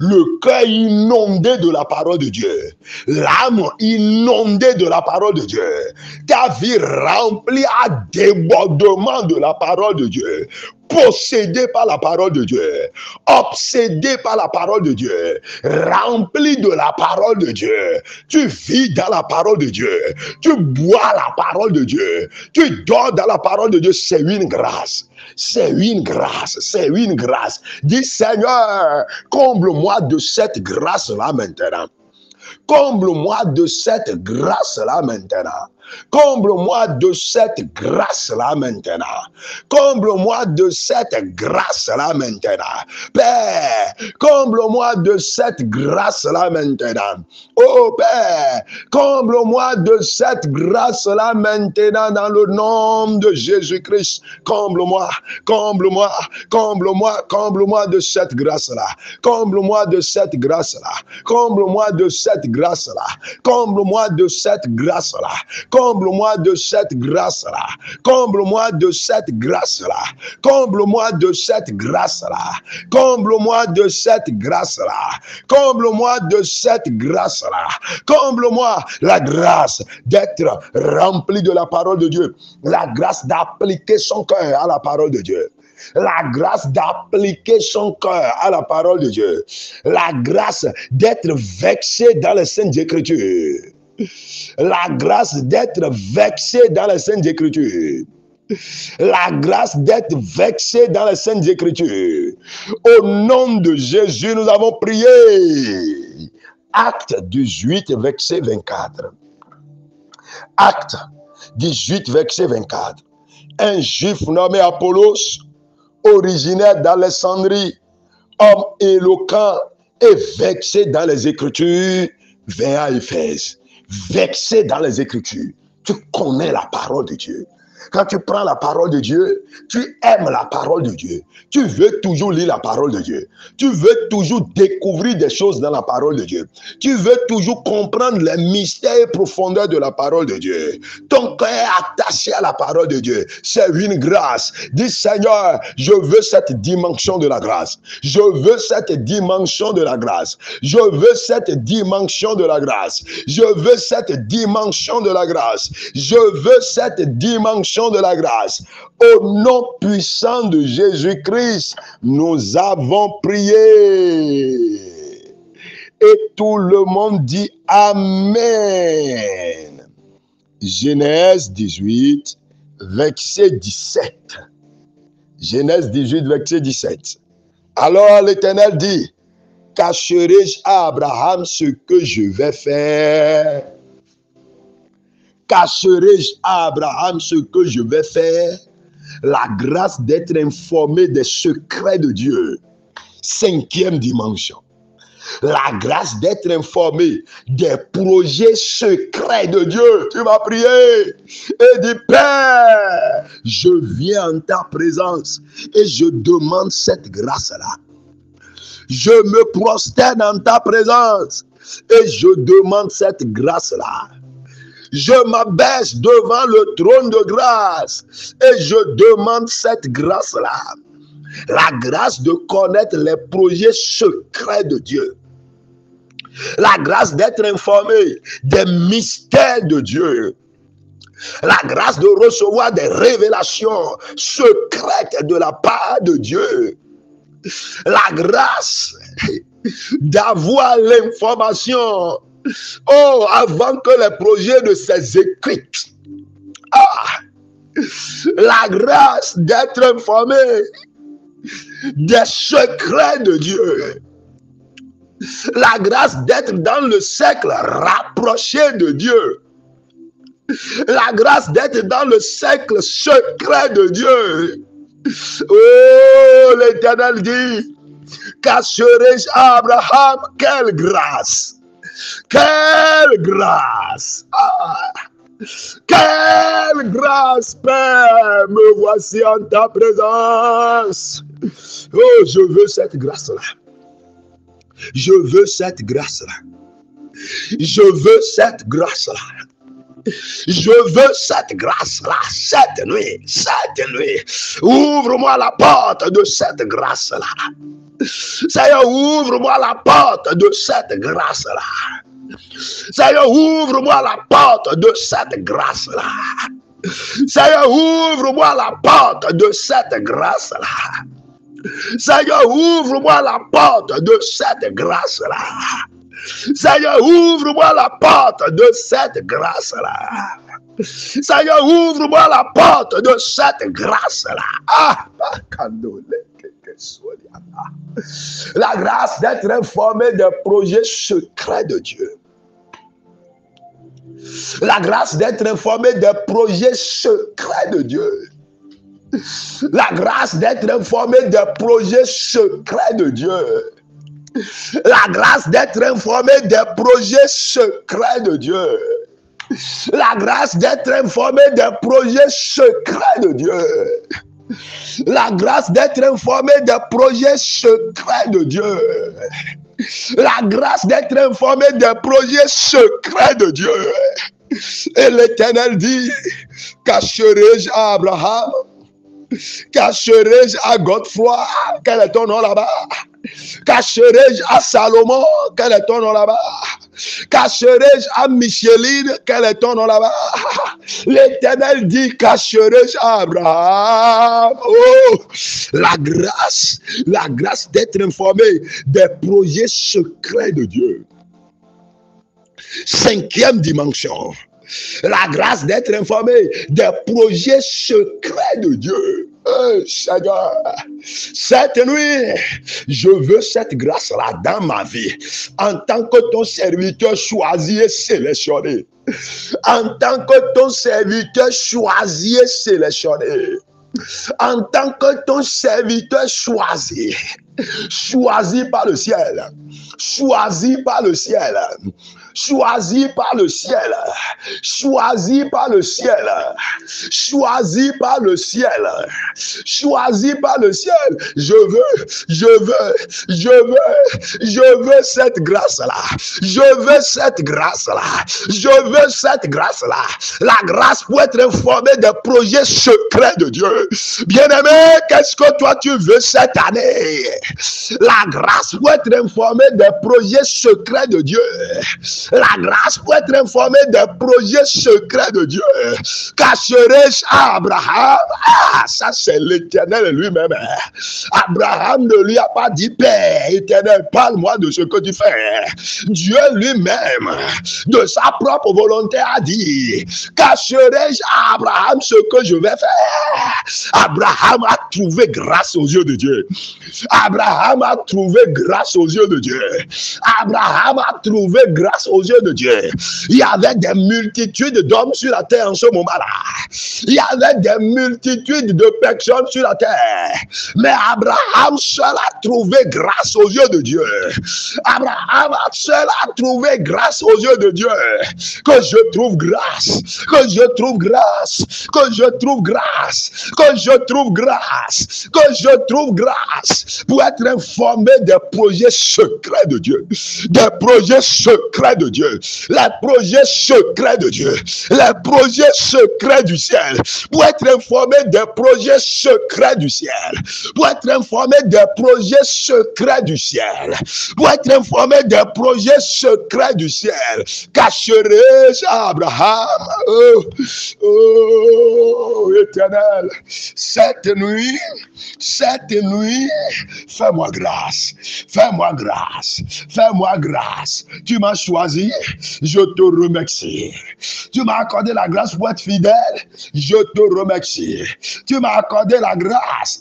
Le cœur inondé de la parole de Dieu, l'âme inondée de la parole de Dieu, ta vie remplie à débordement de la parole de Dieu, possédé par la parole de Dieu, obsédé par la parole de Dieu, rempli de la parole de Dieu. Tu vis dans la parole de Dieu, tu bois la parole de Dieu, tu dors dans la parole de Dieu. C'est une grâce. C'est une grâce, c'est une grâce. Dis Seigneur, comble-moi de cette grâce-là maintenant. Comble-moi de cette grâce-là maintenant. Comble-moi de cette grâce-là maintenant. Comble-moi de cette grâce-là maintenant. Père, comble-moi de cette grâce-là maintenant. Oh Père, comble-moi de cette grâce-là maintenant dans le nom de Jésus-Christ. Comble-moi, comble-moi, comble-moi, comble-moi de cette grâce-là. Comble-moi de cette grâce-là. Comble-moi de cette grâce-là. Comble-moi de cette grâce-là. Comble-moi de cette grâce-là. Comble-moi de cette grâce-là. Comble-moi de cette grâce-là. Comble-moi de cette grâce-là. Comble-moi de cette grâce-là. Comble-moi la grâce d'être rempli de la parole de Dieu. La grâce d'appliquer son cœur à la parole de Dieu. La grâce d'appliquer son cœur à la parole de Dieu. La grâce d'être vexé dans les saintes écritures. La grâce d'être vexé dans les saintes écritures. La grâce d'être vexé dans les saintes écritures. Au nom de Jésus, nous avons prié. Acte 18, verset 24. Acte 18, verset 24. un juif nommé Apollos, originaire d'Alexandrie, homme éloquent et vexé dans les Écritures, vint à Éphèse. Vexé dans les Écritures. Tu connais la parole de Dieu. Quand tu prends la parole de Dieu, tu aimes la parole de Dieu. Tu veux toujours lire la parole de Dieu. Tu veux toujours découvrir des choses dans la parole de Dieu. Tu veux toujours comprendre les mystères et profondeurs de la parole de Dieu. Ton cœur est attaché à la parole de Dieu. C'est une grâce. Dis Seigneur, je veux cette dimension de la grâce. Je veux cette dimension de la grâce. Je veux cette dimension de la grâce. Je veux cette dimension de la grâce. Je veux cette dimension de la grâce. Au nom puissant de Jésus-Christ, nous avons prié. Et tout le monde dit Amen. Genèse 18, verset 17. Genèse 18, verset 17. Alors l'Éternel dit, cacherai-je à Abraham ce que je vais faire? Cacherai-je à Abraham ce que je vais faire? La grâce d'être informé des secrets de Dieu. 5e dimension. La grâce d'être informé des projets secrets de Dieu. Tu vas prier et dis, Père, je viens en ta présence et je demande cette grâce-là. Je me prosterne en ta présence et je demande cette grâce-là. Je m'abaisse devant le trône de grâce et je demande cette grâce-là. La grâce de connaître les projets secrets de Dieu. La grâce d'être informé des mystères de Dieu. La grâce de recevoir des révélations secrètes de la part de Dieu. La grâce d'avoir l'information. Oh, avant que les projets de ces écrits. La grâce d'être informé des secrets de Dieu. La grâce d'être dans le cercle rapproché de Dieu. La grâce d'être dans le cercle secret de Dieu. Oh, l'Éternel dit, cacherai-je à Abraham? Quelle grâce! Quelle grâce! Quelle grâce, Père! Me voici en ta présence. Oh, je veux cette grâce-là. Je veux cette grâce-là. Je veux cette grâce-là. Je veux cette grâce-là, cette nuit. Ouvre-moi la porte de cette grâce-là. Seigneur, ouvre-moi la porte de cette grâce-là. Seigneur, ouvre-moi la porte de cette grâce-là. Seigneur, ouvre-moi la porte de cette grâce-là. Seigneur, ouvre-moi la porte de cette grâce-là. Seigneur, ouvre-moi la porte de cette grâce-là. Seigneur, ouvre-moi la porte de cette grâce-là. La grâce d'être informé des projets secrets de Dieu. La grâce d'être informé des projets secrets de Dieu. La grâce d'être informé des projets secrets de Dieu. La grâce d'être informé des projets secrets de Dieu. La grâce d'être informé des projets secrets de Dieu. La grâce d'être informé des projets secrets de Dieu. La grâce d'être informé des projets secrets de Dieu. Et l'Éternel dit, cacherai-je à Abraham? Cacherai-je à Godefroy? Quel est ton nom là-bas? Cacherai-je à Salomon? Quel est ton nom là-bas? Cacherai-je à Micheline? Quel est ton nom là-bas? L'Éternel dit, cacherai-je à Abraham? Oh, la grâce d'être informé des projets secrets de Dieu. 5e dimension. La grâce d'être informé des projets secrets de Dieu. Seigneur, cette nuit, je veux cette grâce-là dans ma vie. En tant que ton serviteur choisi et sélectionné. En tant que ton serviteur choisi et sélectionné. En tant que ton serviteur choisi. Choisi par le ciel. Choisi par le ciel. Choisi par le ciel. Choisi par le ciel. Choisi par le ciel. Choisi par le ciel. Je veux cette grâce-là. Je veux cette grâce-là. Je veux cette grâce-là. La grâce pour être informé des projets secrets de Dieu. Bien-aimé, qu'est-ce que toi tu veux cette année? La grâce pour être informé des projets secrets de Dieu. La grâce pour être informé des projets secrets de Dieu. Cacherai-je à Abraham? Ah, ça c'est l'Éternel lui-même. Abraham ne lui a pas dit, Père éternel, parle-moi de ce que tu fais. Dieu lui-même, de sa propre volonté, a dit, cacherai-je à Abraham ce que je vais faire? Abraham a trouvé grâce aux yeux de Dieu. Abraham a trouvé grâce aux yeux de Dieu. Abraham a trouvé grâce aux yeux de Dieu. Il y avait des multitudes d'hommes sur la terre en ce moment-là. Il y avait des multitudes de personnes sur la terre. Mais Abraham seul a trouvé grâce aux yeux de Dieu. Abraham seul a trouvé grâce aux yeux de Dieu. Que je trouve grâce. Que je trouve grâce. Que je trouve grâce. Que je trouve grâce. Que je trouve grâce. Pour être informé des projets secrets de Dieu. Des projets secrets de Dieu. Les projets secrets de Dieu. Les projets secrets du ciel. Pour être informé des projets secrets du ciel. Pour être informé des projets secrets du ciel. Pour être informé des projets secrets du ciel. Cacherai-je à Abraham? Oh, Éternel, cette nuit, fais-moi grâce. Fais-moi grâce. Fais-moi grâce. Tu m'as choisi, je te remercie. Tu m'as accordé la grâce pour être fidèle, je te remercie. Tu m'as accordé la grâce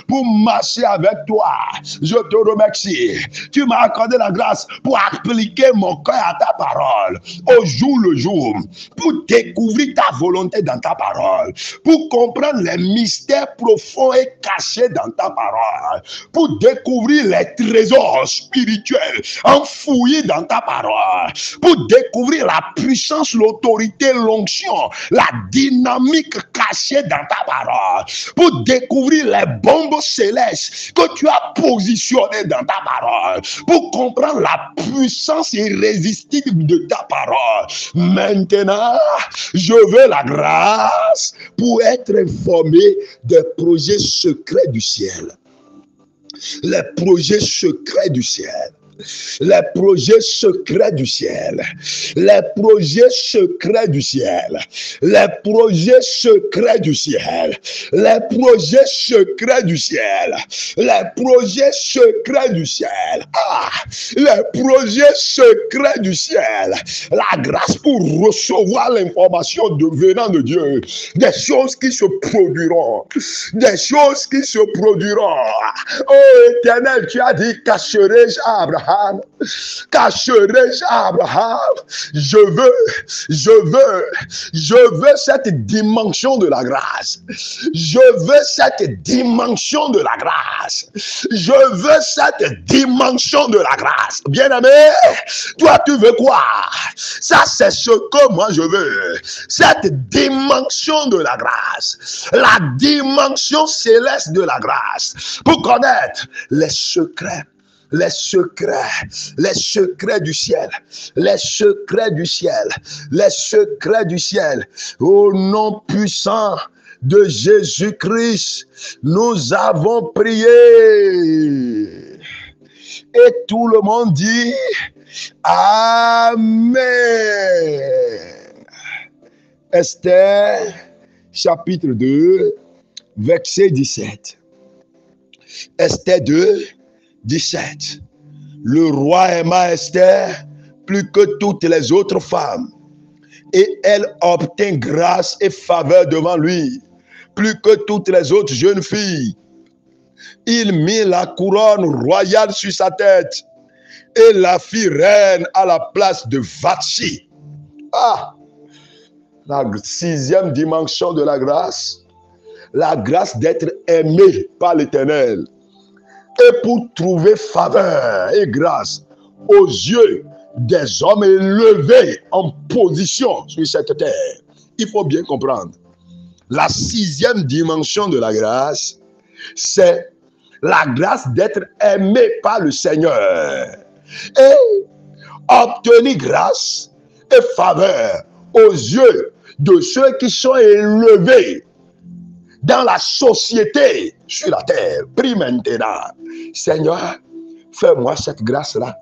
pour marcher avec toi, je te remercie. Tu m'as accordé la grâce pour appliquer mon cœur à ta parole, au jour le jour, pour découvrir ta volonté dans ta parole, pour comprendre les mystères profonds et cachés dans ta parole, pour découvrir les trésors spirituels enfouis dans ta parole, pour découvrir la puissance, l'autorité, l'onction, la dynamique cachée dans ta parole, pour découvrir les bombes célestes que tu as positionnées dans ta parole, pour comprendre la puissance irrésistible de ta parole. Maintenant, je veux la grâce pour être informé des projets secrets du ciel. Les projets secrets du ciel. Les projets secrets du ciel. Les projets secrets du ciel. Les projets secrets du ciel. Les projets secrets du ciel. Les projets secrets du ciel. Les projets secrets du ciel. La grâce pour recevoir l'information venant de Dieu. Des choses qui se produiront. Des choses qui se produiront. Oh Éternel, tu as dit, cacherai-je à Abraham? Cacherai-je à Abraham? Je veux cette dimension de la grâce. Je veux cette dimension de la grâce. Je veux cette dimension de la grâce. Bien-aimé, toi tu veux quoi? Ça c'est ce que moi je veux. Cette dimension de la grâce. La dimension céleste de la grâce. Pour connaître les secrets. Les secrets du ciel, les secrets du ciel, les secrets du ciel. Au nom puissant de Jésus-Christ, nous avons prié. Et tout le monde dit Amen. Esther, chapitre 2, verset 17. Esther 2, 17. Le roi aima Esther plus que toutes les autres femmes, et elle obtint grâce et faveur devant lui, plus que toutes les autres jeunes filles. Il mit la couronne royale sur sa tête et la fit reine à la place de Vashti. Ah, la sixième dimension de la grâce d'être aimé par l'Éternel. Et pour trouver faveur et grâce aux yeux des hommes élevés en position sur cette terre. Il faut bien comprendre. La sixième dimension de la grâce, c'est la grâce d'être aimé par le Seigneur. Et obtenir grâce et faveur aux yeux de ceux qui sont élevés dans la société sur la terre. Prie maintenant. Seigneur, fais-moi cette grâce-là.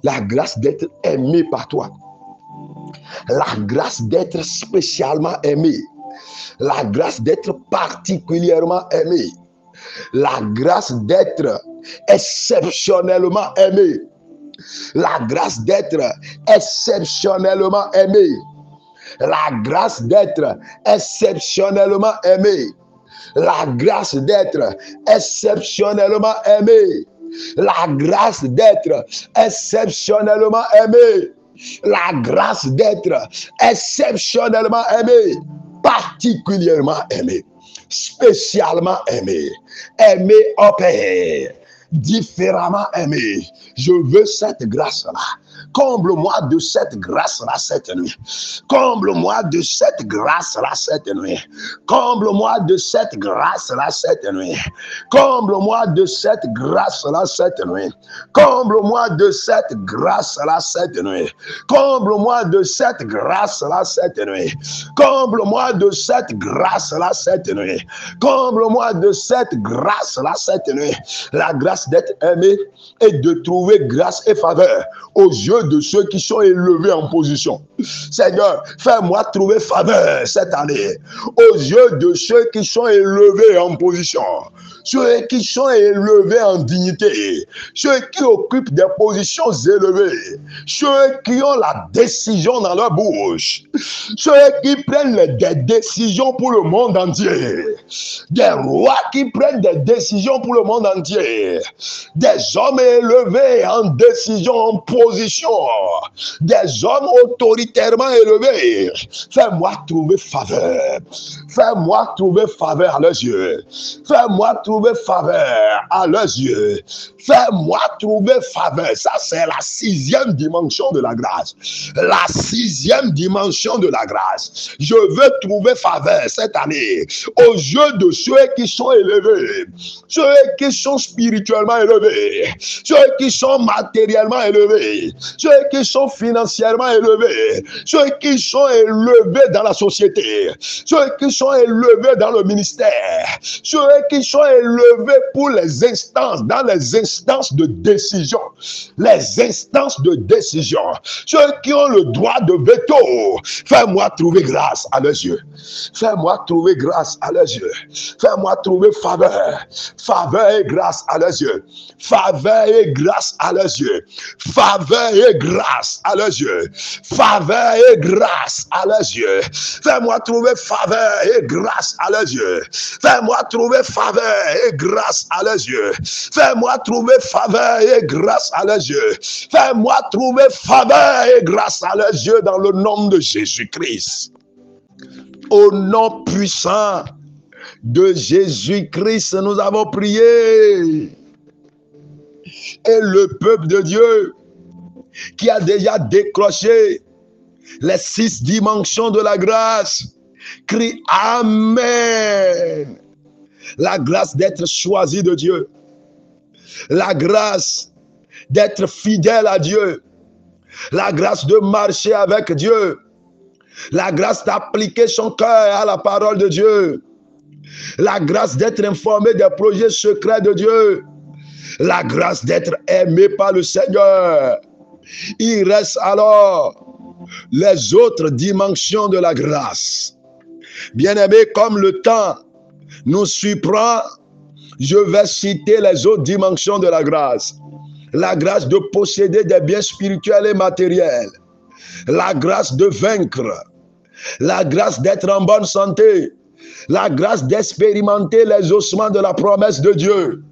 La grâce d'être aimé par toi. La grâce d'être spécialement aimé. La grâce d'être particulièrement aimé. La grâce d'être exceptionnellement aimé. La grâce d'être exceptionnellement aimé. La grâce d'être exceptionnellement aimé. La grâce d'être exceptionnellement aimé. La grâce d'être exceptionnellement aimé. La grâce d'être exceptionnellement aimé. Particulièrement aimé. Spécialement aimé. Aimé au Père. Différemment aimé. Je veux cette grâce-là. Comble-moi de cette grâce-là cette nuit. Comble-moi de cette grâce-là cette nuit. Comble-moi de cette grâce-là cette nuit. Comble-moi de cette grâce-là cette nuit. Comble-moi de cette grâce-là cette nuit. Comble-moi de cette grâce-là cette nuit. Comble-moi de cette grâce-là cette nuit. Comble-moi de cette grâce-là cette nuit. La grâce d'être aimé et de trouver grâce et faveur aux yeux de ceux qui sont élevés en position. Seigneur, fais-moi trouver faveur cette année aux yeux de ceux qui sont élevés en position, ceux qui sont élevés en dignité, ceux qui occupent des positions élevées, ceux qui ont la décision dans leur bouche, ceux qui prennent des décisions pour le monde entier, des rois qui prennent des décisions pour le monde entier, des hommes élevés en décision, en position, des hommes autoritairement élevés. Fais-moi trouver faveur. Fais-moi trouver faveur à leurs yeux. Fais-moi trouver faveur à leurs yeux. Fais-moi trouver faveur. Ça, c'est la sixième dimension de la grâce. La sixième dimension de la grâce. Je veux trouver faveur cette année aux yeux de ceux qui sont élevés, ceux qui sont spirituellement élevés, ceux qui sont matériellement élevés, ceux qui sont financièrement élevés, ceux qui sont élevés dans la société, ceux qui sont élevés dans le ministère, ceux qui sont élevés pour les instances, dans les instances de décision, les instances de décision, ceux qui ont le droit de veto. Fais-moi trouver grâce à leurs yeux. Fais-moi trouver grâce à leurs yeux. Fais-moi trouver faveur. Faveur et grâce à leurs yeux. Faveur et grâce à leurs yeux. Faveur et grâce à leurs yeux. Faveur et grâce à leurs yeux. Fais-moi trouver faveur et grâce à leurs yeux. Fais-moi trouver faveur et grâce à leurs yeux. Fais-moi trouver faveur et grâce à leurs yeux. Fais-moi trouver faveur et grâce à leurs yeux dans le nom de Jésus-Christ. Au nom puissant de Jésus-Christ, nous avons prié. Et le peuple de Dieu qui a déjà décroché les 6 dimensions de la grâce crie Amen. La grâce d'être choisi de Dieu, la grâce d'être fidèle à Dieu, la grâce de marcher avec Dieu, la grâce d'appliquer son cœur à la parole de Dieu, la grâce d'être informé des projets secrets de Dieu, la grâce d'être aimé par le Seigneur. Il reste alors les autres dimensions de la grâce. Bien-aimés, comme le temps nous surprend, je vais citer les autres dimensions de la grâce. La grâce de posséder des biens spirituels et matériels. La grâce de vaincre. La grâce d'être en bonne santé. La grâce d'expérimenter les ossements de la promesse de Dieu.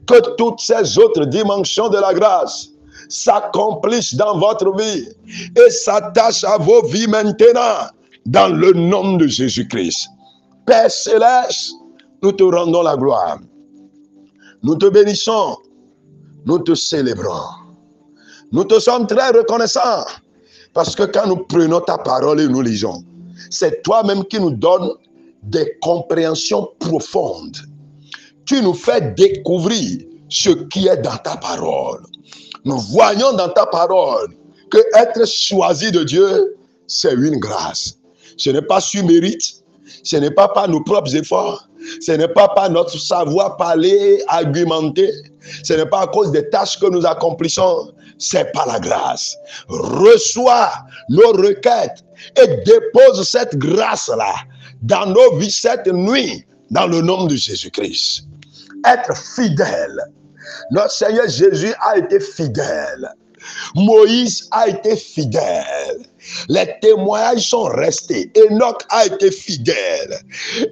Que toutes ces autres dimensions de la grâce s'accomplisse dans votre vie et s'attache à vos vies maintenant, dans le nom de Jésus-Christ. Père Céleste, nous te rendons la gloire. Nous te bénissons. Nous te célébrons. Nous te sommes très reconnaissants parce que quand nous prenons ta parole et nous lisons, c'est toi-même qui nous donnes des compréhensions profondes. Tu nous fais découvrir ce qui est dans ta parole. Nous voyons dans ta parole que être choisi de Dieu, c'est une grâce. Ce n'est pas sur mérite, ce n'est pas par nos propres efforts, ce n'est pas par notre savoir parler, argumenter, ce n'est pas à cause des tâches que nous accomplissons, c'est par la grâce. Reçois nos requêtes et dépose cette grâce-là dans nos vies cette nuit, dans le nom de Jésus-Christ. Être fidèle. Notre Seigneur Jésus a été fidèle. Moïse a été fidèle. Les témoignages sont restés. Enoch a été fidèle.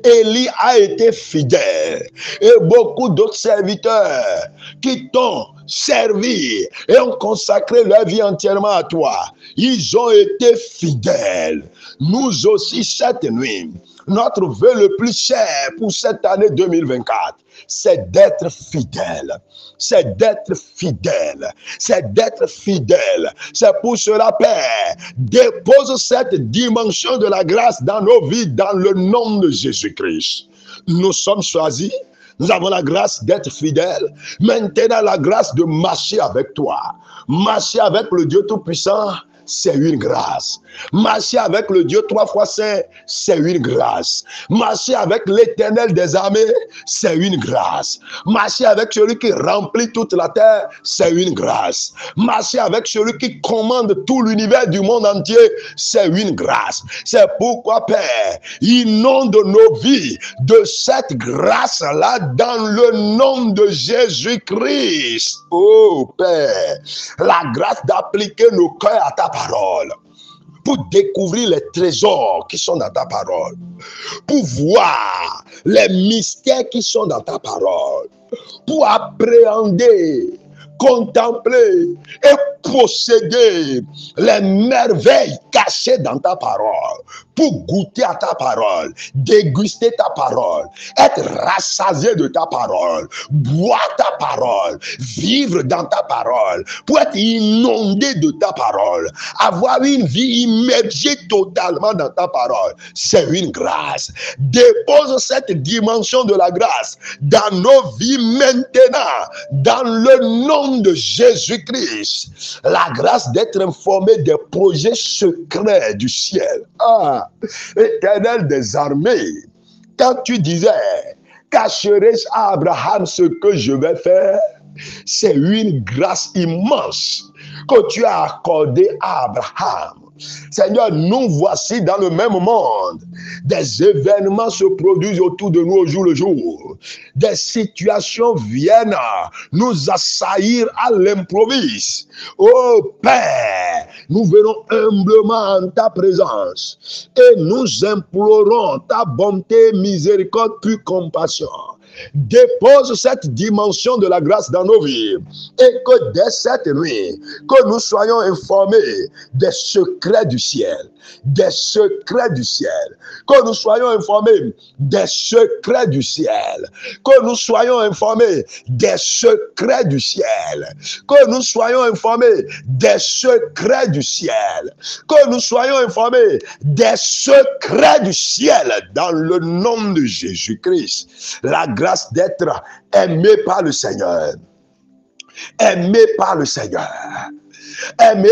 Élie a été fidèle. Et beaucoup d'autres serviteurs qui t'ont servi et ont consacré leur vie entièrement à toi. Ils ont été fidèles. Nous aussi cette nuit, notre vœu le plus cher pour cette année 2024, c'est d'être fidèle. C'est d'être fidèle. C'est d'être fidèle. C'est pour cela, Père, dépose cette dimension de la grâce dans nos vies, dans le nom de Jésus-Christ. Nous sommes choisis. Nous avons la grâce d'être fidèles. Maintenant, la grâce de marcher avec toi. Marcher avec le Dieu Tout-Puissant, c'est une grâce. Marcher avec le Dieu 3 fois saint, c'est une grâce. Marcher avec l'Éternel des armées, c'est une grâce. Marcher avec celui qui remplit toute la terre, c'est une grâce. Marcher avec celui qui commande tout l'univers du monde entier, c'est une grâce. C'est pourquoi, Père, inonde nos vies de cette grâce-là dans le nom de Jésus-Christ. Oh, Père, la grâce d'appliquer nos cœurs à ta parole, pour découvrir les trésors qui sont dans ta parole, pour voir les mystères qui sont dans ta parole, pour appréhender, contempler et posséder les merveilles cachées dans ta parole, pour goûter à ta parole, déguster ta parole, être rassasié de ta parole, boire ta parole, vivre dans ta parole, pour être inondé de ta parole, avoir une vie immergée totalement dans ta parole. C'est une grâce. Dépose cette dimension de la grâce dans nos vies maintenant, dans le nom de Jésus-Christ. La grâce d'être informé des projets secrets du ciel. Ah, Éternel des armées, quand tu disais, cacherai-je à Abraham ce que je vais faire? C'est une grâce immense que tu as accordée à Abraham. Seigneur, nous voici dans le même monde. Des événements se produisent autour de nous au jour le jour. Des situations viennent nous assaillir à l'improviste. Oh Père, nous venons humblement en ta présence et nous implorons ta bonté, miséricorde, puis compassion. Dépose cette dimension de la grâce dans nos vies et que dès cette nuit, que nous soyons informés des secrets du ciel, des secrets du ciel, que nous soyons informés des secrets du ciel, que nous soyons informés des secrets du ciel, que nous soyons informés des secrets du ciel, que nous soyons informés des secrets du ciel dans le nom de Jésus-Christ. La grâce d'être aimé par le Seigneur, aimé par le Seigneur, aimé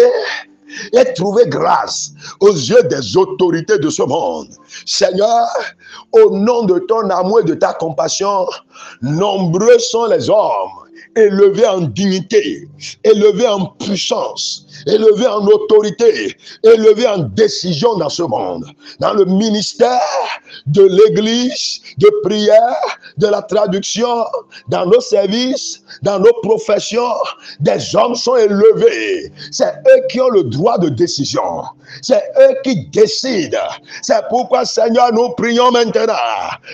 et trouver grâce aux yeux des autorités de ce monde. Seigneur, au nom de ton amour et de ta compassion, nombreux sont les hommes élevés en dignité, élevés en puissance, élevés en autorité, élevés en décision dans ce monde, dans le ministère de l'église, de prière, de la traduction, dans nos services, dans nos professions. Des hommes sont élevés. C'est eux qui ont le droit de décision. C'est eux qui décident. C'est pourquoi, Seigneur, nous prions maintenant,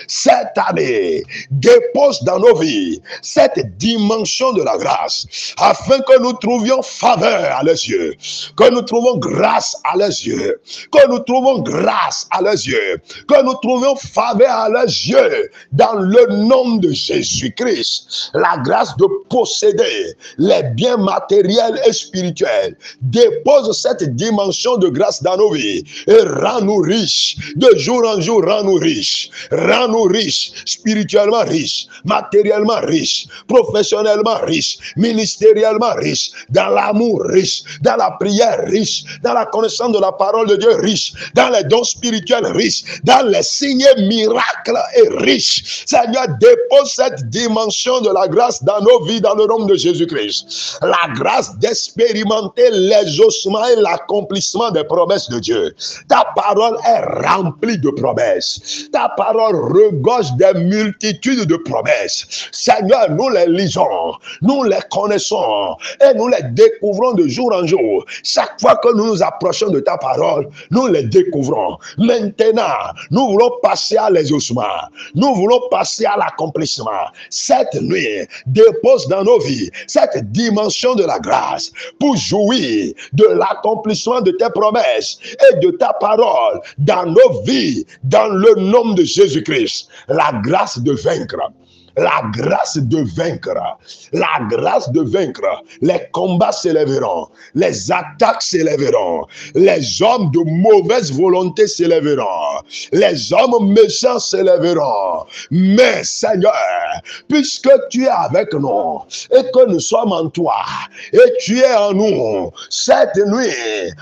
cette année, dépose dans nos vies cette dimension dimensions de la grâce, afin que nous trouvions faveur à leurs yeux, que nous trouvons grâce à leurs yeux, que nous trouvons grâce à leurs yeux, que nous trouvions faveur à leurs yeux, dans le nom de Jésus-Christ. La grâce de posséder les biens matériels et spirituels. Dépose cette dimension de grâce dans nos vies et rends-nous riches. De jour en jour, rends-nous riches. Rends-nous riches, spirituellement riches, matériellement riches, professionnellement riches, ministériellement riches, dans l'amour riche, dans la prière riche, dans la connaissance de la parole de Dieu riche, dans les dons spirituels riches, dans les signes miracles et riches. Seigneur, dépose cette dimension de la grâce dans nos vies, dans le nom de Jésus-Christ. La grâce d'expérimenter l'exaucement et l'accomplissement des promesses de Dieu. Ta parole est remplie de promesses. Ta parole regorge des multitudes de promesses. Seigneur, nous les lisons, nous les connaissons et nous les découvrons de jour en jour. Chaque fois que nous nous approchons de ta parole, nous les découvrons. Maintenant, nous voulons passer à l'exaucement. Nous voulons passer à l'accomplissement. Cette nuit, dépose dans nos vies cette dimension de la grâce pour jouir de l'accomplissement de tes promesses et de ta parole dans nos vies, dans le nom de Jésus-Christ. La grâce de vaincre. La grâce de vaincre, la grâce de vaincre, les combats s'élèveront, les attaques s'élèveront, les hommes de mauvaise volonté s'élèveront, les hommes méchants s'élèveront. Mais Seigneur, puisque tu es avec nous et que nous sommes en toi et tu es en nous, cette nuit,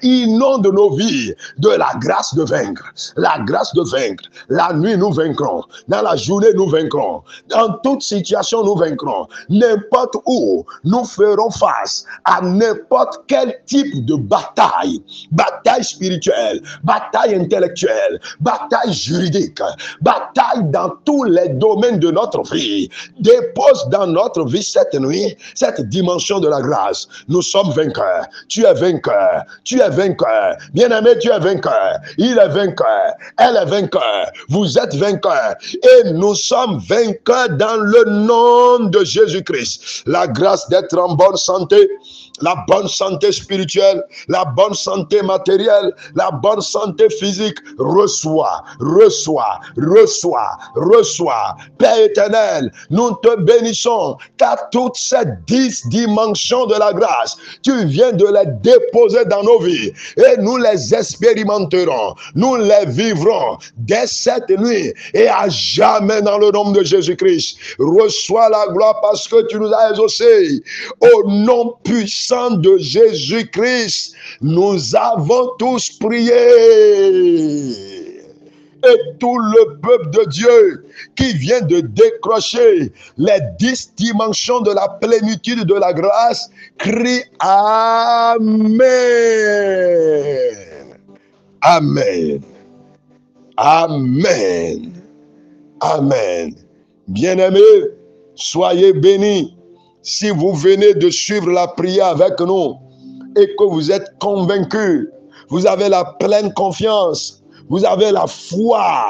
inonde nos vies de la grâce de vaincre, la grâce de vaincre. La nuit nous vaincrons, dans la journée nous vaincrons. Dans toute situation, nous vaincrons. N'importe où, nous ferons face à n'importe quel type de bataille. Bataille spirituelle, bataille intellectuelle, bataille juridique, bataille dans tous les domaines de notre vie. Dépose dans notre vie cette nuit, cette dimension de la grâce. Nous sommes vainqueurs. Tu es vainqueur. Tu es vainqueur. Bien-aimé, tu es vainqueur. Il est vainqueur. Elle est vainqueur. Vous êtes vainqueur. Et nous sommes vainqueurs dans le nom de Jésus-Christ. La grâce d'être en bonne santé, la bonne santé spirituelle, la bonne santé matérielle, la bonne santé physique, reçois, reçois, reçois, reçois. Père éternel, nous te bénissons car toutes ces 10 dimensions de la grâce, tu viens de les déposer dans nos vies et nous les expérimenterons, nous les vivrons dès cette nuit et à jamais dans le nom de Jésus-Christ. Reçois la gloire parce que tu nous as exaucés. Au nom puissant de Jésus-Christ, nous avons tous prié. Et tout le peuple de Dieu qui vient de décrocher les 10 dimensions de la plénitude de la grâce, crie Amen. Amen. Amen. Amen. Bien-aimés, soyez bénis. Si vous venez de suivre la prière avec nous et que vous êtes convaincus, vous avez la pleine confiance, vous avez la foi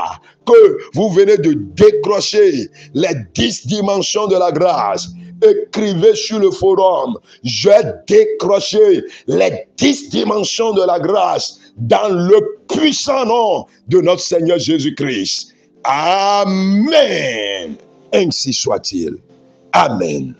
que vous venez de décrocher les 10 dimensions de la grâce, écrivez sur le forum, j'ai décroché les 10 dimensions de la grâce dans le puissant nom de notre Seigneur Jésus-Christ. Amen. Ainsi soit-il. Amen.